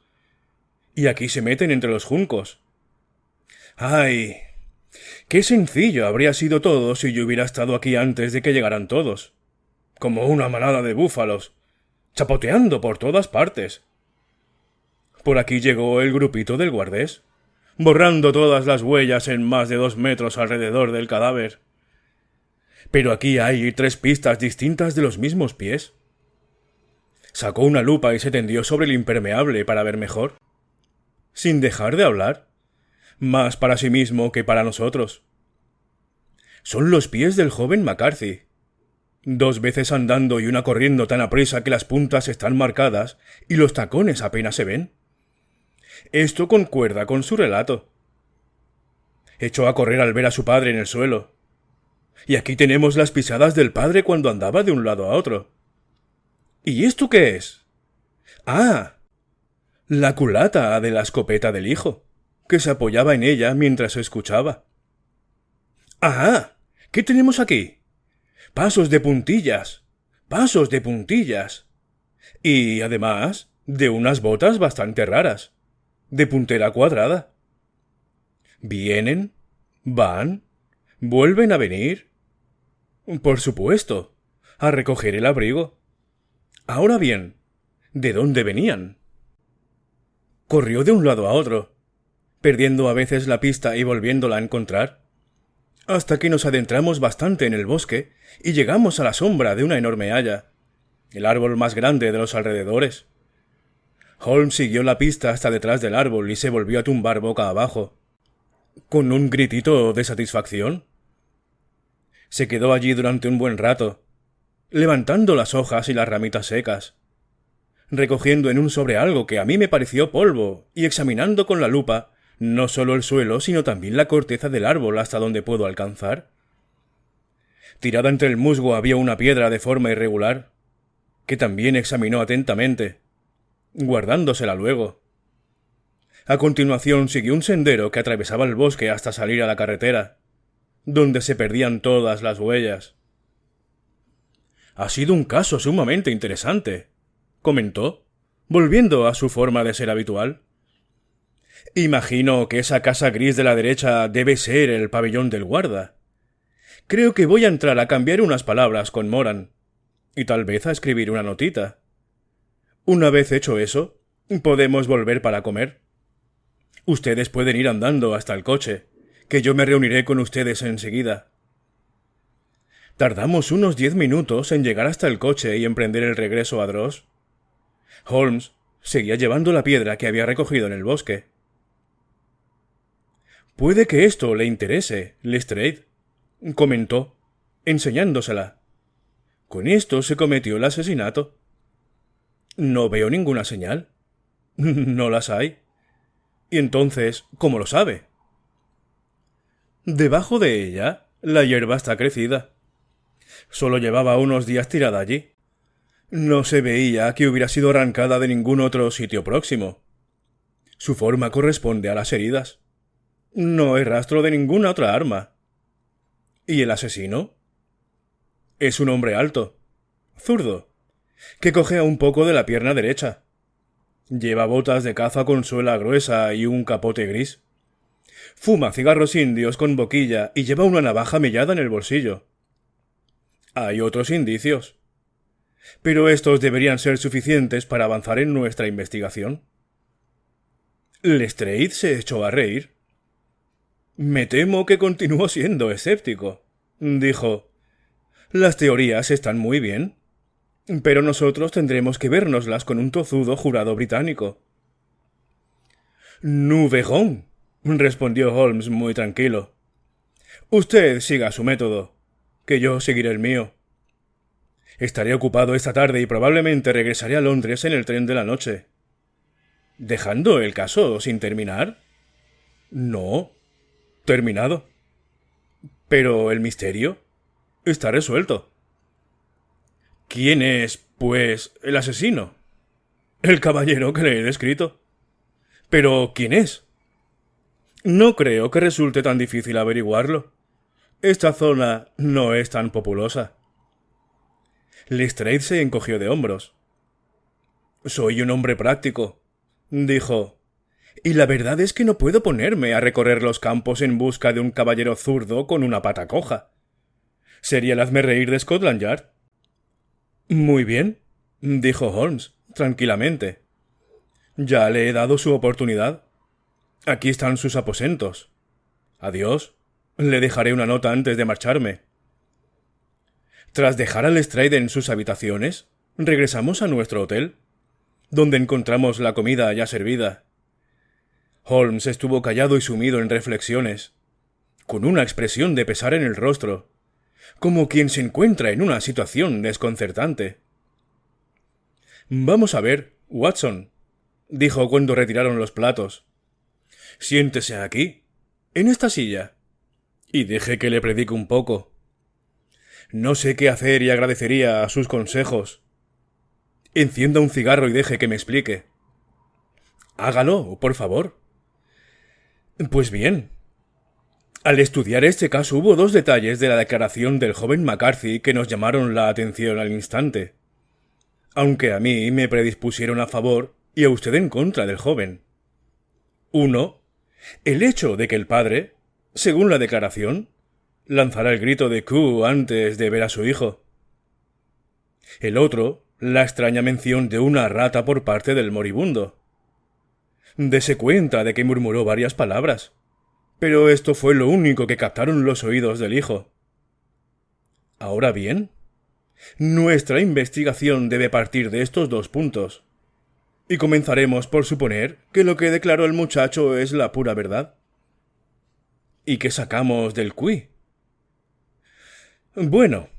Y aquí se meten entre los juncos. ¡Ay! ¡Qué sencillo habría sido todo si yo hubiera estado aquí antes de que llegaran todos! Como una manada de búfalos, chapoteando por todas partes. Por aquí llegó el grupito del guardés, borrando todas las huellas en más de 2 metros alrededor del cadáver. Pero aquí hay 3 pistas distintas de los mismos pies. Sacó una lupa y se tendió sobre el impermeable para ver mejor, sin dejar de hablar, más para sí mismo que para nosotros. Son los pies del joven McCarthy. 2 veces andando y una corriendo tan aprisa que las puntas están marcadas y los tacones apenas se ven. Esto concuerda con su relato. Echó a correr al ver a su padre en el suelo. Y aquí tenemos las pisadas del padre cuando andaba de un lado a otro. ¿Y esto qué es? ¡Ah! La culata de la escopeta del hijo, que se apoyaba en ella mientras escuchaba. ¡Ah! ¿Qué tenemos aquí? Pasos de puntillas. Pasos de puntillas. Y, además, de unas botas bastante raras, de puntera cuadrada. ¿Vienen? ¿Van? ¿Vuelven a venir? Por supuesto, a recoger el abrigo. Ahora bien, ¿de dónde venían? Corrió de un lado a otro, perdiendo a veces la pista y volviéndola a encontrar, hasta que nos adentramos bastante en el bosque y llegamos a la sombra de una enorme haya, el árbol más grande de los alrededores. Holmes siguió la pista hasta detrás del árbol y se volvió a tumbar boca abajo, con un gritito de satisfacción. Se quedó allí durante un buen rato, levantando las hojas y las ramitas secas, recogiendo en un sobre algo que a mí me pareció polvo y examinando con la lupa no solo el suelo, sino también la corteza del árbol hasta donde puedo alcanzar. Tirada entre el musgo había una piedra de forma irregular, que también examinó atentamente, guardándosela luego. A continuación siguió un sendero que atravesaba el bosque hasta salir a la carretera, donde se perdían todas las huellas. Ha sido un caso sumamente interesante, comentó, volviendo a su forma de ser habitual. Imagino que esa casa gris de la derecha debe ser el pabellón del guarda. Creo que voy a entrar a cambiar unas palabras con Moran, y tal vez a escribir una notita. Una vez hecho eso, podemos volver para comer. Ustedes pueden ir andando hasta el coche, que yo me reuniré con ustedes enseguida. Tardamos unos 10 minutos en llegar hasta el coche y emprender el regreso a Dross. Holmes seguía llevando la piedra que había recogido en el bosque. «Puede que esto le interese, Lestrade», comentó, enseñándosela. «Con esto se cometió el asesinato». «No veo ninguna señal». «No las hay». «¿Y entonces cómo lo sabe?» «Debajo de ella, la hierba está crecida. Solo llevaba unos días tirada allí. No se veía que hubiera sido arrancada de ningún otro sitio próximo. Su forma corresponde a las heridas. No hay rastro de ninguna otra arma. ¿Y el asesino? Es un hombre alto, zurdo, que cojea un poco de la pierna derecha. Lleva botas de caza con suela gruesa y un capote gris. Fuma cigarros indios con boquilla y lleva una navaja mellada en el bolsillo. Hay otros indicios, pero estos deberían ser suficientes para avanzar en nuestra investigación». Lestrade se echó a reír. «Me temo que continúo siendo escéptico», dijo. «Las teorías están muy bien, pero nosotros tendremos que vérnoslas con un tozudo jurado británico». «Nous verrons», respondió Holmes muy tranquilo. «Usted siga su método, que yo seguiré el mío. Estaré ocupado esta tarde y probablemente regresaré a Londres en el tren de la noche». «¿Dejando el caso sin terminar?» «No. Terminado. Pero el misterio está resuelto». «¿Quién es, pues, el asesino?» «El caballero que le he descrito». «¿Pero quién es?» «No creo que resulte tan difícil averiguarlo. Esta zona no es tan populosa. Lestrade se encogió de hombros. Soy un hombre práctico, dijo, y la verdad es que no puedo ponerme a recorrer los campos en busca de un caballero zurdo con una pata coja. ¿Sería el hazme reír de Scotland Yard? Muy bien, dijo Holmes, tranquilamente. Ya le he dado su oportunidad. Aquí están sus aposentos. Adiós. Le dejaré una nota antes de marcharme. Tras dejar a Lestrade en sus habitaciones, regresamos a nuestro hotel, donde encontramos la comida ya servida. Holmes estuvo callado y sumido en reflexiones, con una expresión de pesar en el rostro, como quien se encuentra en una situación desconcertante. Vamos a ver, Watson, dijo cuando retiraron los platos. Siéntese aquí, en esta silla, y deje que le predique un poco. No sé qué hacer y agradecería a sus consejos. Encienda un cigarro y deje que me explique. Hágalo, por favor. Pues bien. Al estudiar este caso hubo dos detalles de la declaración del joven McCarthy que nos llamaron la atención al instante, aunque a mí me predispusieron a favor y a usted en contra del joven. Uno, el hecho de que el padre, según la declaración, lanzara el grito de Q antes de ver a su hijo. El otro, la extraña mención de una rata por parte del moribundo. Dese cuenta de que murmuró varias palabras, pero esto fue lo único que captaron los oídos del hijo. Ahora bien, nuestra investigación debe partir de estos dos puntos, y comenzaremos por suponer que lo que declaró el muchacho es la pura verdad. ¿Y qué sacamos del Q? Bueno,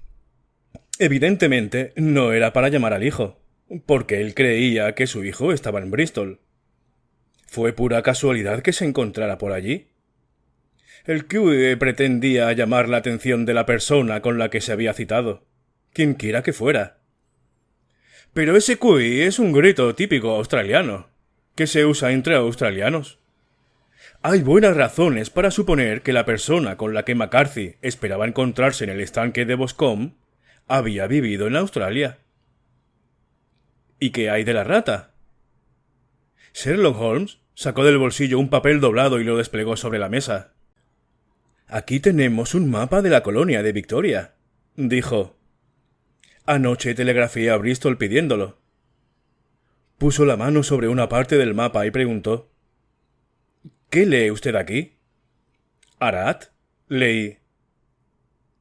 evidentemente no era para llamar al hijo, porque él creía que su hijo estaba en Bristol. Fue pura casualidad que se encontrara por allí. El Q pretendía llamar la atención de la persona con la que se había citado, quienquiera que fuera. Pero ese Q es un grito típico australiano, que se usa entre australianos. Hay buenas razones para suponer que la persona con la que McCarthy esperaba encontrarse en el estanque de Boscombe había vivido en Australia. ¿Y qué hay de la rata? Sherlock Holmes sacó del bolsillo un papel doblado y lo desplegó sobre la mesa. Aquí tenemos un mapa de la colonia de Victoria, dijo. Anoche telegrafié a Bristol pidiéndolo. Puso la mano sobre una parte del mapa y preguntó: ¿Qué lee usted aquí? Arat, leí.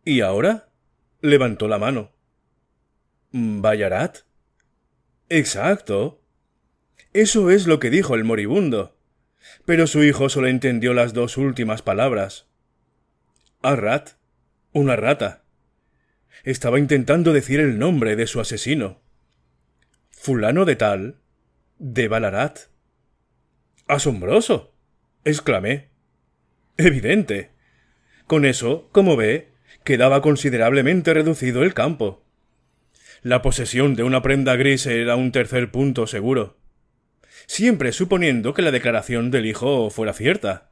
¿Y ahora? Levantó la mano. ¿Ballarat? Exacto. Eso es lo que dijo el moribundo. Pero su hijo solo entendió las dos últimas palabras. Arrat, una rata. Estaba intentando decir el nombre de su asesino. Fulano de tal, de Ballarat. ¡Asombroso!, exclamé. Evidente. Con eso, como ve, quedaba considerablemente reducido el campo. La posesión de una prenda gris era un tercer punto seguro, siempre suponiendo que la declaración del hijo fuera cierta.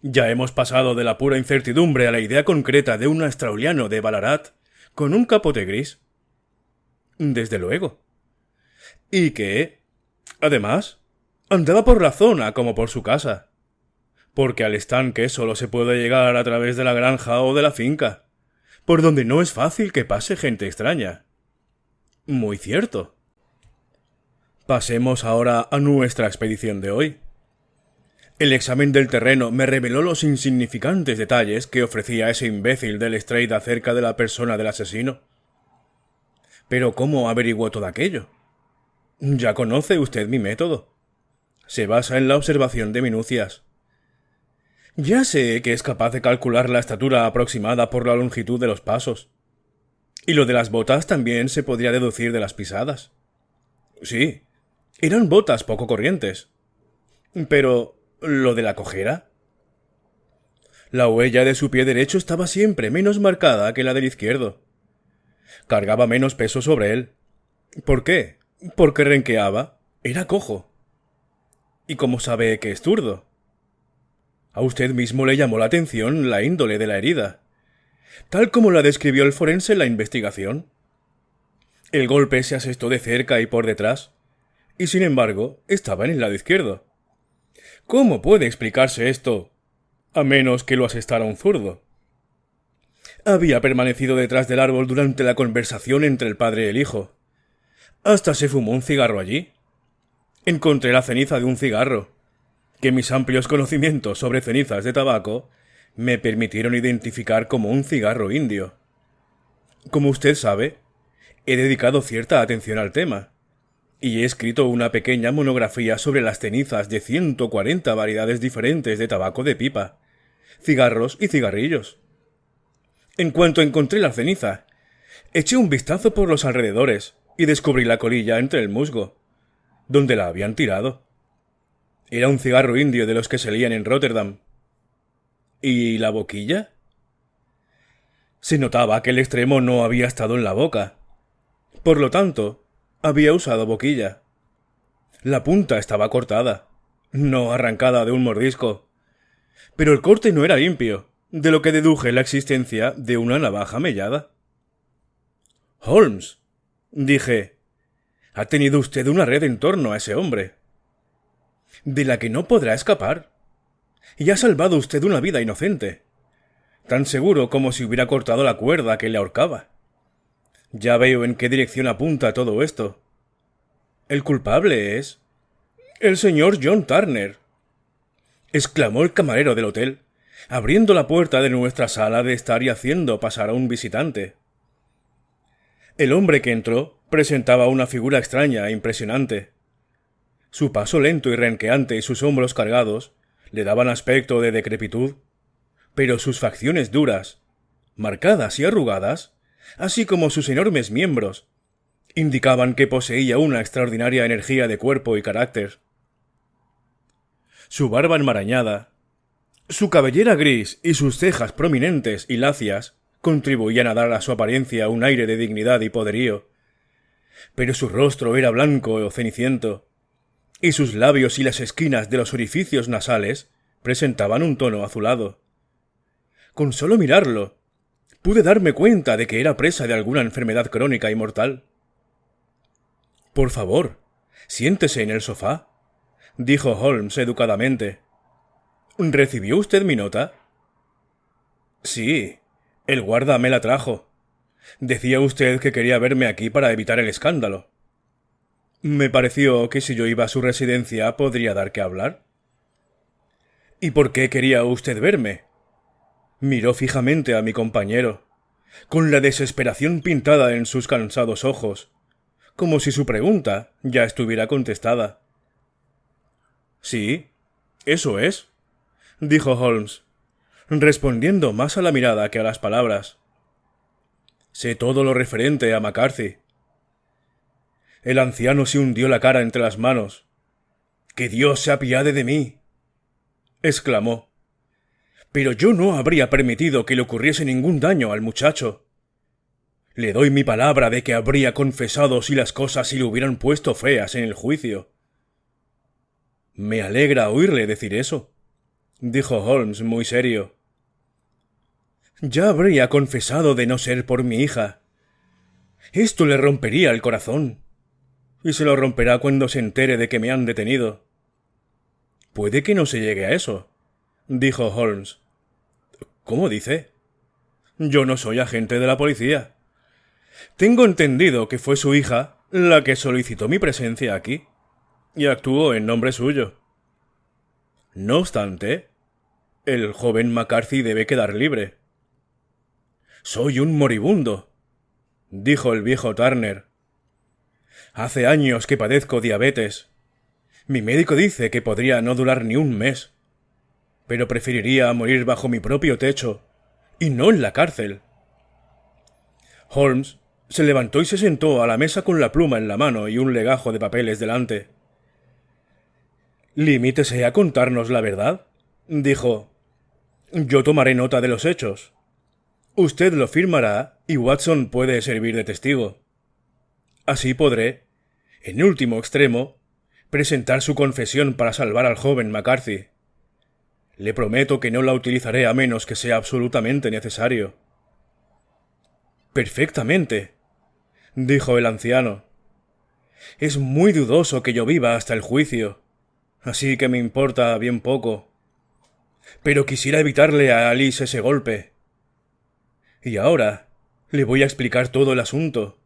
Ya hemos pasado de la pura incertidumbre a la idea concreta de un australiano de Ballarat con un capote gris. Desde luego. Y que, además, andaba por la zona como por su casa, porque al estanque solo se puede llegar a través de la granja o de la finca, por donde no es fácil que pase gente extraña. Muy cierto. Pasemos ahora a nuestra expedición de hoy. El examen del terreno me reveló los insignificantes detalles que ofrecía ese imbécil de Lestrade acerca de la persona del asesino. Pero ¿cómo averiguó todo aquello? Ya conoce usted mi método. Se basa en la observación de minucias. Ya sé que es capaz de calcular la estatura aproximada por la longitud de los pasos. Y lo de las botas también se podría deducir de las pisadas. Sí, eran botas poco corrientes. Pero ¿lo de la cojera? La huella de su pie derecho estaba siempre menos marcada que la del izquierdo. Cargaba menos peso sobre él. ¿Por qué? Porque renqueaba. Era cojo. ¿Y cómo sabe que es zurdo? A usted mismo le llamó la atención la índole de la herida, tal como la describió el forense en la investigación. El golpe se asestó de cerca y por detrás, y sin embargo estaba en el lado izquierdo. ¿Cómo puede explicarse esto? A menos que lo asestara un zurdo. Había permanecido detrás del árbol durante la conversación entre el padre y el hijo. Hasta se fumó un cigarro allí. Encontré la ceniza de un cigarro, que mis amplios conocimientos sobre cenizas de tabaco me permitieron identificar como un cigarro indio. Como usted sabe, he dedicado cierta atención al tema, y he escrito una pequeña monografía sobre las cenizas de 140 variedades diferentes de tabaco de pipa, cigarros y cigarrillos. En cuanto encontré la ceniza, eché un vistazo por los alrededores y descubrí la colilla entre el musgo, donde la habían tirado. Era un cigarro indio de los que se lían en Rotterdam. ¿Y la boquilla? Se notaba que el extremo no había estado en la boca. Por lo tanto, había usado boquilla. La punta estaba cortada, no arrancada de un mordisco. Pero el corte no era limpio, de lo que deduje la existencia de una navaja mellada. Holmes, dije, ha tenido usted una red en torno a ese hombre, de la que no podrá escapar. Y ha salvado usted una vida inocente, tan seguro como si hubiera cortado la cuerda que le ahorcaba. Ya veo en qué dirección apunta todo esto. El culpable es el señor John Turner, exclamó el camarero del hotel, abriendo la puerta de nuestra sala de estar y haciendo pasar a un visitante. El hombre que entró presentaba una figura extraña e impresionante. Su paso lento y renqueante y sus hombros cargados le daban aspecto de decrepitud, pero sus facciones duras, marcadas y arrugadas, así como sus enormes miembros, indicaban que poseía una extraordinaria energía de cuerpo y carácter. Su barba enmarañada, su cabellera gris y sus cejas prominentes y lacias contribuían a dar a su apariencia un aire de dignidad y poderío, pero su rostro era blanco o ceniciento, y sus labios y las esquinas de los orificios nasales presentaban un tono azulado. Con solo mirarlo, pude darme cuenta de que era presa de alguna enfermedad crónica y mortal. Por favor, siéntese en el sofá, dijo Holmes educadamente. ¿Recibió usted mi nota? Sí, el guarda me la trajo. Decía usted que quería verme aquí para evitar el escándalo. Me pareció que si yo iba a su residencia podría dar que hablar. ¿Y por qué quería usted verme? Miró fijamente a mi compañero, con la desesperación pintada en sus cansados ojos, como si su pregunta ya estuviera contestada. Sí, eso es, dijo Holmes, respondiendo más a la mirada que a las palabras. Sé todo lo referente a McCarthy. El anciano se hundió la cara entre las manos. —¡Que Dios se apiade de mí! —exclamó. Pero yo no habría permitido que le ocurriese ningún daño al muchacho. Le doy mi palabra de que habría confesado si las cosas se le hubieran puesto feas en el juicio. Me alegra oírle decir eso, dijo Holmes muy serio. Ya habría confesado de no ser por mi hija. Esto le rompería el corazón. Y se lo romperá cuando se entere de que me han detenido. Puede que no se llegue a eso, dijo Holmes. ¿Cómo dice? Yo no soy agente de la policía. Tengo entendido que fue su hija la que solicitó mi presencia aquí, y actuó en nombre suyo. No obstante, el joven McCarthy debe quedar libre. Soy un moribundo, dijo el viejo Turner. Hace años que padezco diabetes. Mi médico dice que podría no durar ni un mes, pero preferiría morir bajo mi propio techo, y no en la cárcel. Holmes se levantó y se sentó a la mesa con la pluma en la mano y un legajo de papeles delante. Limítese a contarnos la verdad, dijo. Yo tomaré nota de los hechos. Usted lo firmará y Watson puede servir de testigo. Así podré, en último extremo, presentar su confesión para salvar al joven McCarthy. Le prometo que no la utilizaré a menos que sea absolutamente necesario. Perfectamente, dijo el anciano. Es muy dudoso que yo viva hasta el juicio, así que me importa bien poco. Pero quisiera evitarle a Alice ese golpe. Y ahora le voy a explicar todo el asunto.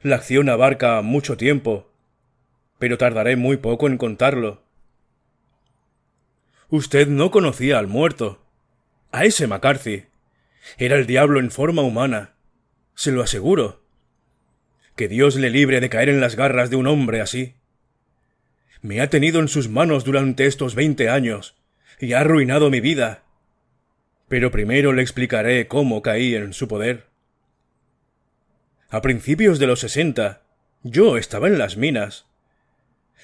La acción abarca mucho tiempo, pero tardaré muy poco en contarlo. Usted no conocía al muerto, a ese McCarthy. Era el diablo en forma humana, se lo aseguro. Que Dios le libre de caer en las garras de un hombre así. Me ha tenido en sus manos durante estos 20 años y ha arruinado mi vida. Pero primero le explicaré cómo caí en su poder. A principios de los 60, yo estaba en las minas.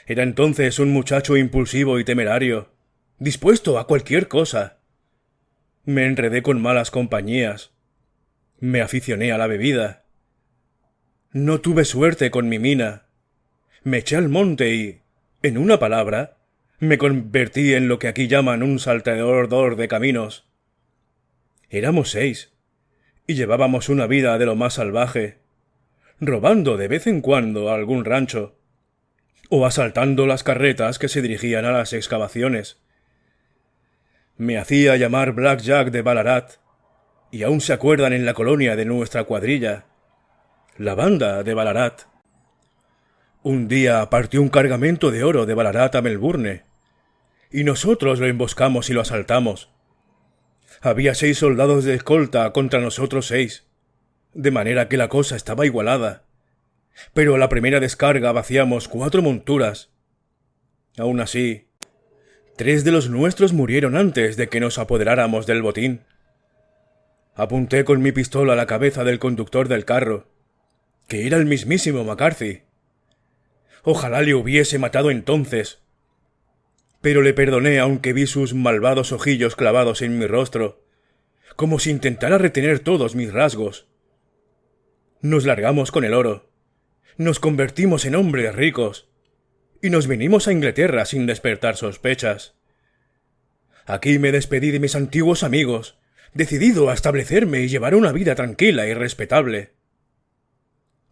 Era entonces un muchacho impulsivo y temerario, dispuesto a cualquier cosa. Me enredé con malas compañías. Me aficioné a la bebida. No tuve suerte con mi mina. Me eché al monte y, en una palabra, me convertí en lo que aquí llaman un salteador de caminos. Éramos 6, y llevábamos una vida de lo más salvaje, robando de vez en cuando a algún rancho, o asaltando las carretas que se dirigían a las excavaciones. Me hacía llamar Black Jack de Ballarat, y aún se acuerdan en la colonia de nuestra cuadrilla, la banda de Ballarat. Un día partió un cargamento de oro de Ballarat a Melbourne, y nosotros lo emboscamos y lo asaltamos. Había 6 soldados de escolta contra nosotros 6, de manera que la cosa estaba igualada. Pero a la primera descarga vaciamos 4 monturas. Aún así, 3 de los nuestros murieron antes de que nos apoderáramos del botín. Apunté con mi pistola a la cabeza del conductor del carro, que era el mismísimo McCarthy. Ojalá le hubiese matado entonces. Pero le perdoné aunque vi sus malvados ojillos clavados en mi rostro, como si intentara retener todos mis rasgos. Nos largamos con el oro, nos convertimos en hombres ricos, y nos vinimos a Inglaterra sin despertar sospechas. Aquí me despedí de mis antiguos amigos, decidido a establecerme y llevar una vida tranquila y respetable.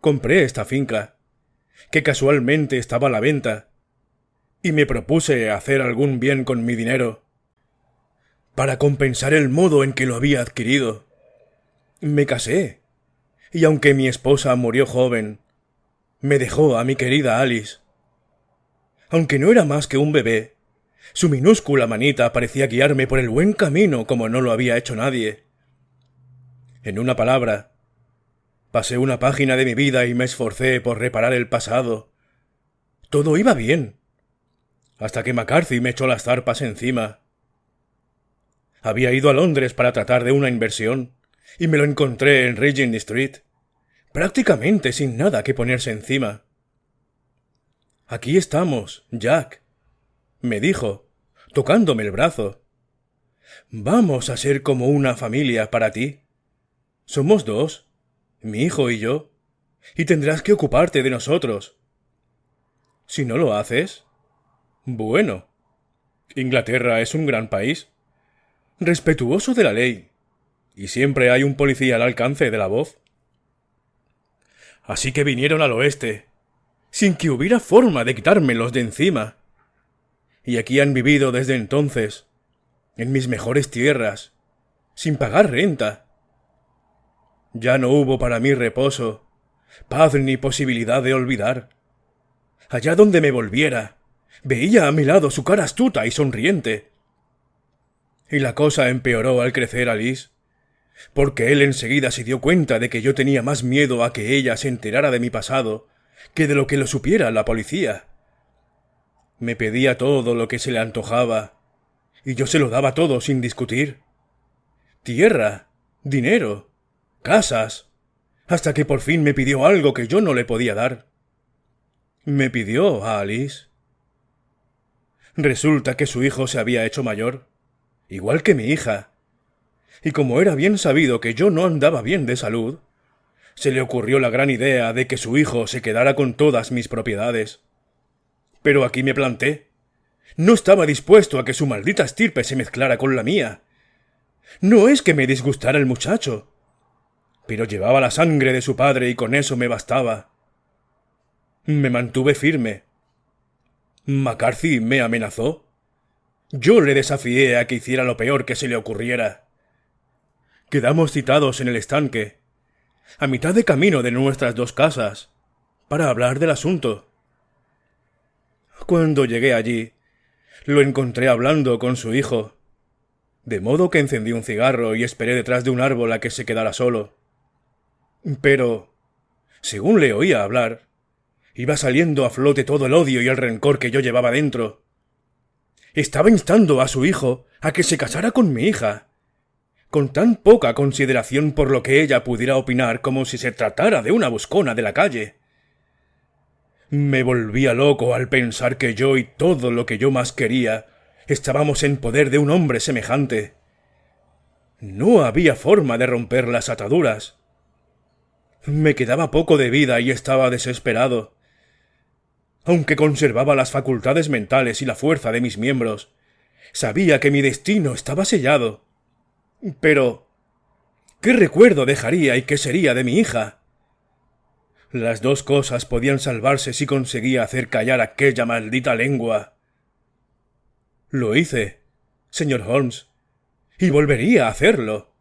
Compré esta finca, que casualmente estaba a la venta, y me propuse hacer algún bien con mi dinero, para compensar el modo en que lo había adquirido. Me casé, y aunque mi esposa murió joven, me dejó a mi querida Alice. Aunque no era más que un bebé, su minúscula manita parecía guiarme por el buen camino como no lo había hecho nadie. En una palabra, pasé una página de mi vida y me esforcé por reparar el pasado. Todo iba bien, hasta que McCarthy me echó las zarpas encima. Había ido a Londres para tratar de una inversión, y me lo encontré en Regent Street, prácticamente sin nada que ponerse encima. «Aquí estamos, Jack», me dijo, tocándome el brazo. «Vamos a ser como una familia para ti. Somos 2, mi hijo y yo, y tendrás que ocuparte de nosotros. Si no lo haces, bueno, Inglaterra es un gran país, respetuoso de la ley, y siempre hay un policía al alcance de la voz. Así que vinieron al oeste, sin que hubiera forma de quitármelos de encima. Y aquí han vivido desde entonces, en mis mejores tierras, sin pagar renta. Ya no hubo para mí reposo, paz ni posibilidad de olvidar. Allá donde me volviera, veía a mi lado su cara astuta y sonriente. Y la cosa empeoró al crecer Alice, porque él enseguida se dio cuenta de que yo tenía más miedo a que ella se enterara de mi pasado que de lo que lo supiera la policía. Me pedía todo lo que se le antojaba, y yo se lo daba todo sin discutir. Tierra, dinero, casas, hasta que por fin me pidió algo que yo no le podía dar. Me pidió a Alice. Resulta que su hijo se había hecho mayor, igual que mi hija, y como era bien sabido que yo no andaba bien de salud, se le ocurrió la gran idea de que su hijo se quedara con todas mis propiedades. Pero aquí me planté. No estaba dispuesto a que su maldita estirpe se mezclara con la mía. No es que me disgustara el muchacho, pero llevaba la sangre de su padre y con eso me bastaba. Me mantuve firme. McCarthy me amenazó. Yo le desafié a que hiciera lo peor que se le ocurriera. Quedamos citados en el estanque, a mitad de camino de nuestras dos casas, para hablar del asunto. Cuando llegué allí, lo encontré hablando con su hijo, de modo que encendí un cigarro y esperé detrás de un árbol a que se quedara solo. Pero, según le oía hablar, iba saliendo a flote todo el odio y el rencor que yo llevaba dentro. Estaba instando a su hijo a que se casara con mi hija, con tan poca consideración por lo que ella pudiera opinar como si se tratara de una buscona de la calle. Me volvía loco al pensar que yo y todo lo que yo más quería estábamos en poder de un hombre semejante. No había forma de romper las ataduras. Me quedaba poco de vida y estaba desesperado. Aunque conservaba las facultades mentales y la fuerza de mis miembros, sabía que mi destino estaba sellado. Pero, ¿qué recuerdo dejaría y qué sería de mi hija? Las dos cosas podían salvarse si conseguía hacer callar aquella maldita lengua. Lo hice, señor Holmes, y volvería a hacerlo.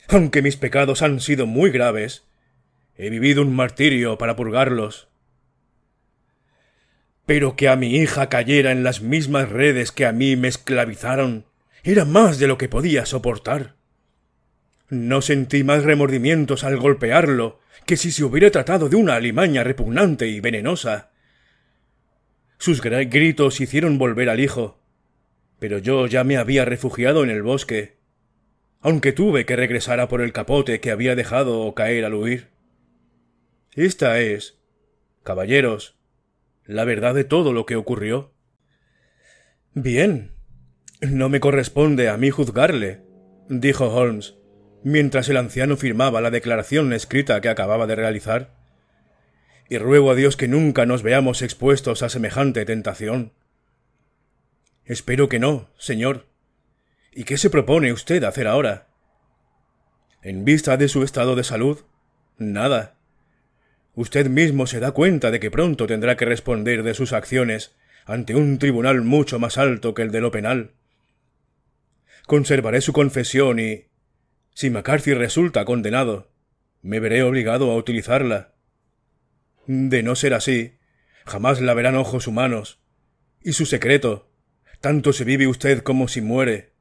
Aunque mis pecados han sido muy graves, he vivido un martirio para purgarlos. Pero que a mi hija cayera en las mismas redes que a mí me esclavizaron era más de lo que podía soportar. No sentí más remordimientos al golpearlo que si se hubiera tratado de una alimaña repugnante y venenosa. Sus gritos hicieron volver al hijo, pero yo ya me había refugiado en el bosque, aunque tuve que regresar a por el capote que había dejado caer al huir. Esta es, caballeros, la verdad de todo lo que ocurrió. Bien, no me corresponde a mí juzgarle, dijo Holmes, mientras el anciano firmaba la declaración escrita que acababa de realizar. Y ruego a Dios que nunca nos veamos expuestos a semejante tentación. Espero que no, señor. ¿Y qué se propone usted hacer ahora? En vista de su estado de salud, nada. Usted mismo se da cuenta de que pronto tendrá que responder de sus acciones ante un tribunal mucho más alto que el de lo penal. Conservaré su confesión y, si McCarthy resulta condenado, me veré obligado a utilizarla. De no ser así, jamás la verán ojos humanos, y su secreto, tanto si vive usted como si muere,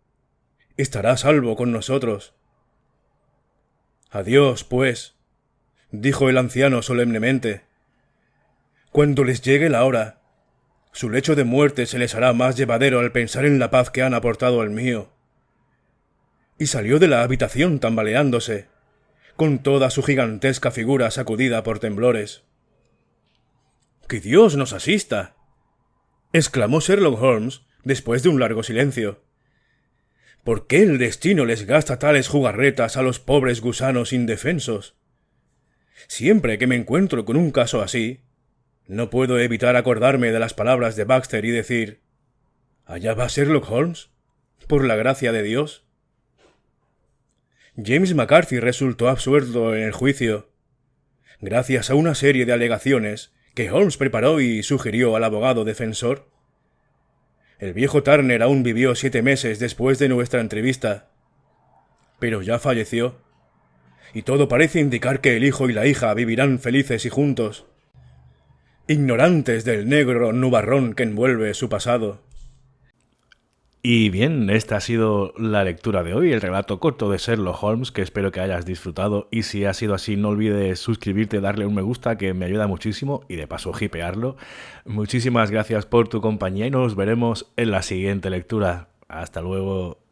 estará a salvo con nosotros. Adiós, pues, dijo el anciano solemnemente. Cuando les llegue la hora, su lecho de muerte se les hará más llevadero al pensar en la paz que han aportado al mío. Y salió de la habitación tambaleándose, con toda su gigantesca figura sacudida por temblores. —¡Que Dios nos asista! —exclamó Sherlock Holmes después de un largo silencio. ¿Por qué el destino les gasta tales jugarretas a los pobres gusanos indefensos? Siempre que me encuentro con un caso así, no puedo evitar acordarme de las palabras de Baxter y decir: ¿allá va Sherlock Holmes? Por la gracia de Dios. James McCarthy resultó absuelto en el juicio, gracias a una serie de alegaciones que Holmes preparó y sugirió al abogado defensor. El viejo Turner aún vivió 7 meses después de nuestra entrevista, pero ya falleció, y todo parece indicar que el hijo y la hija vivirán felices y juntos, ignorantes del negro nubarrón que envuelve su pasado. Y bien, esta ha sido la lectura de hoy, el relato corto de Sherlock Holmes, que espero que hayas disfrutado, y si ha sido así no olvides suscribirte, darle un me gusta, que me ayuda muchísimo, y de paso hipearlo. Muchísimas gracias por tu compañía y nos veremos en la siguiente lectura. Hasta luego.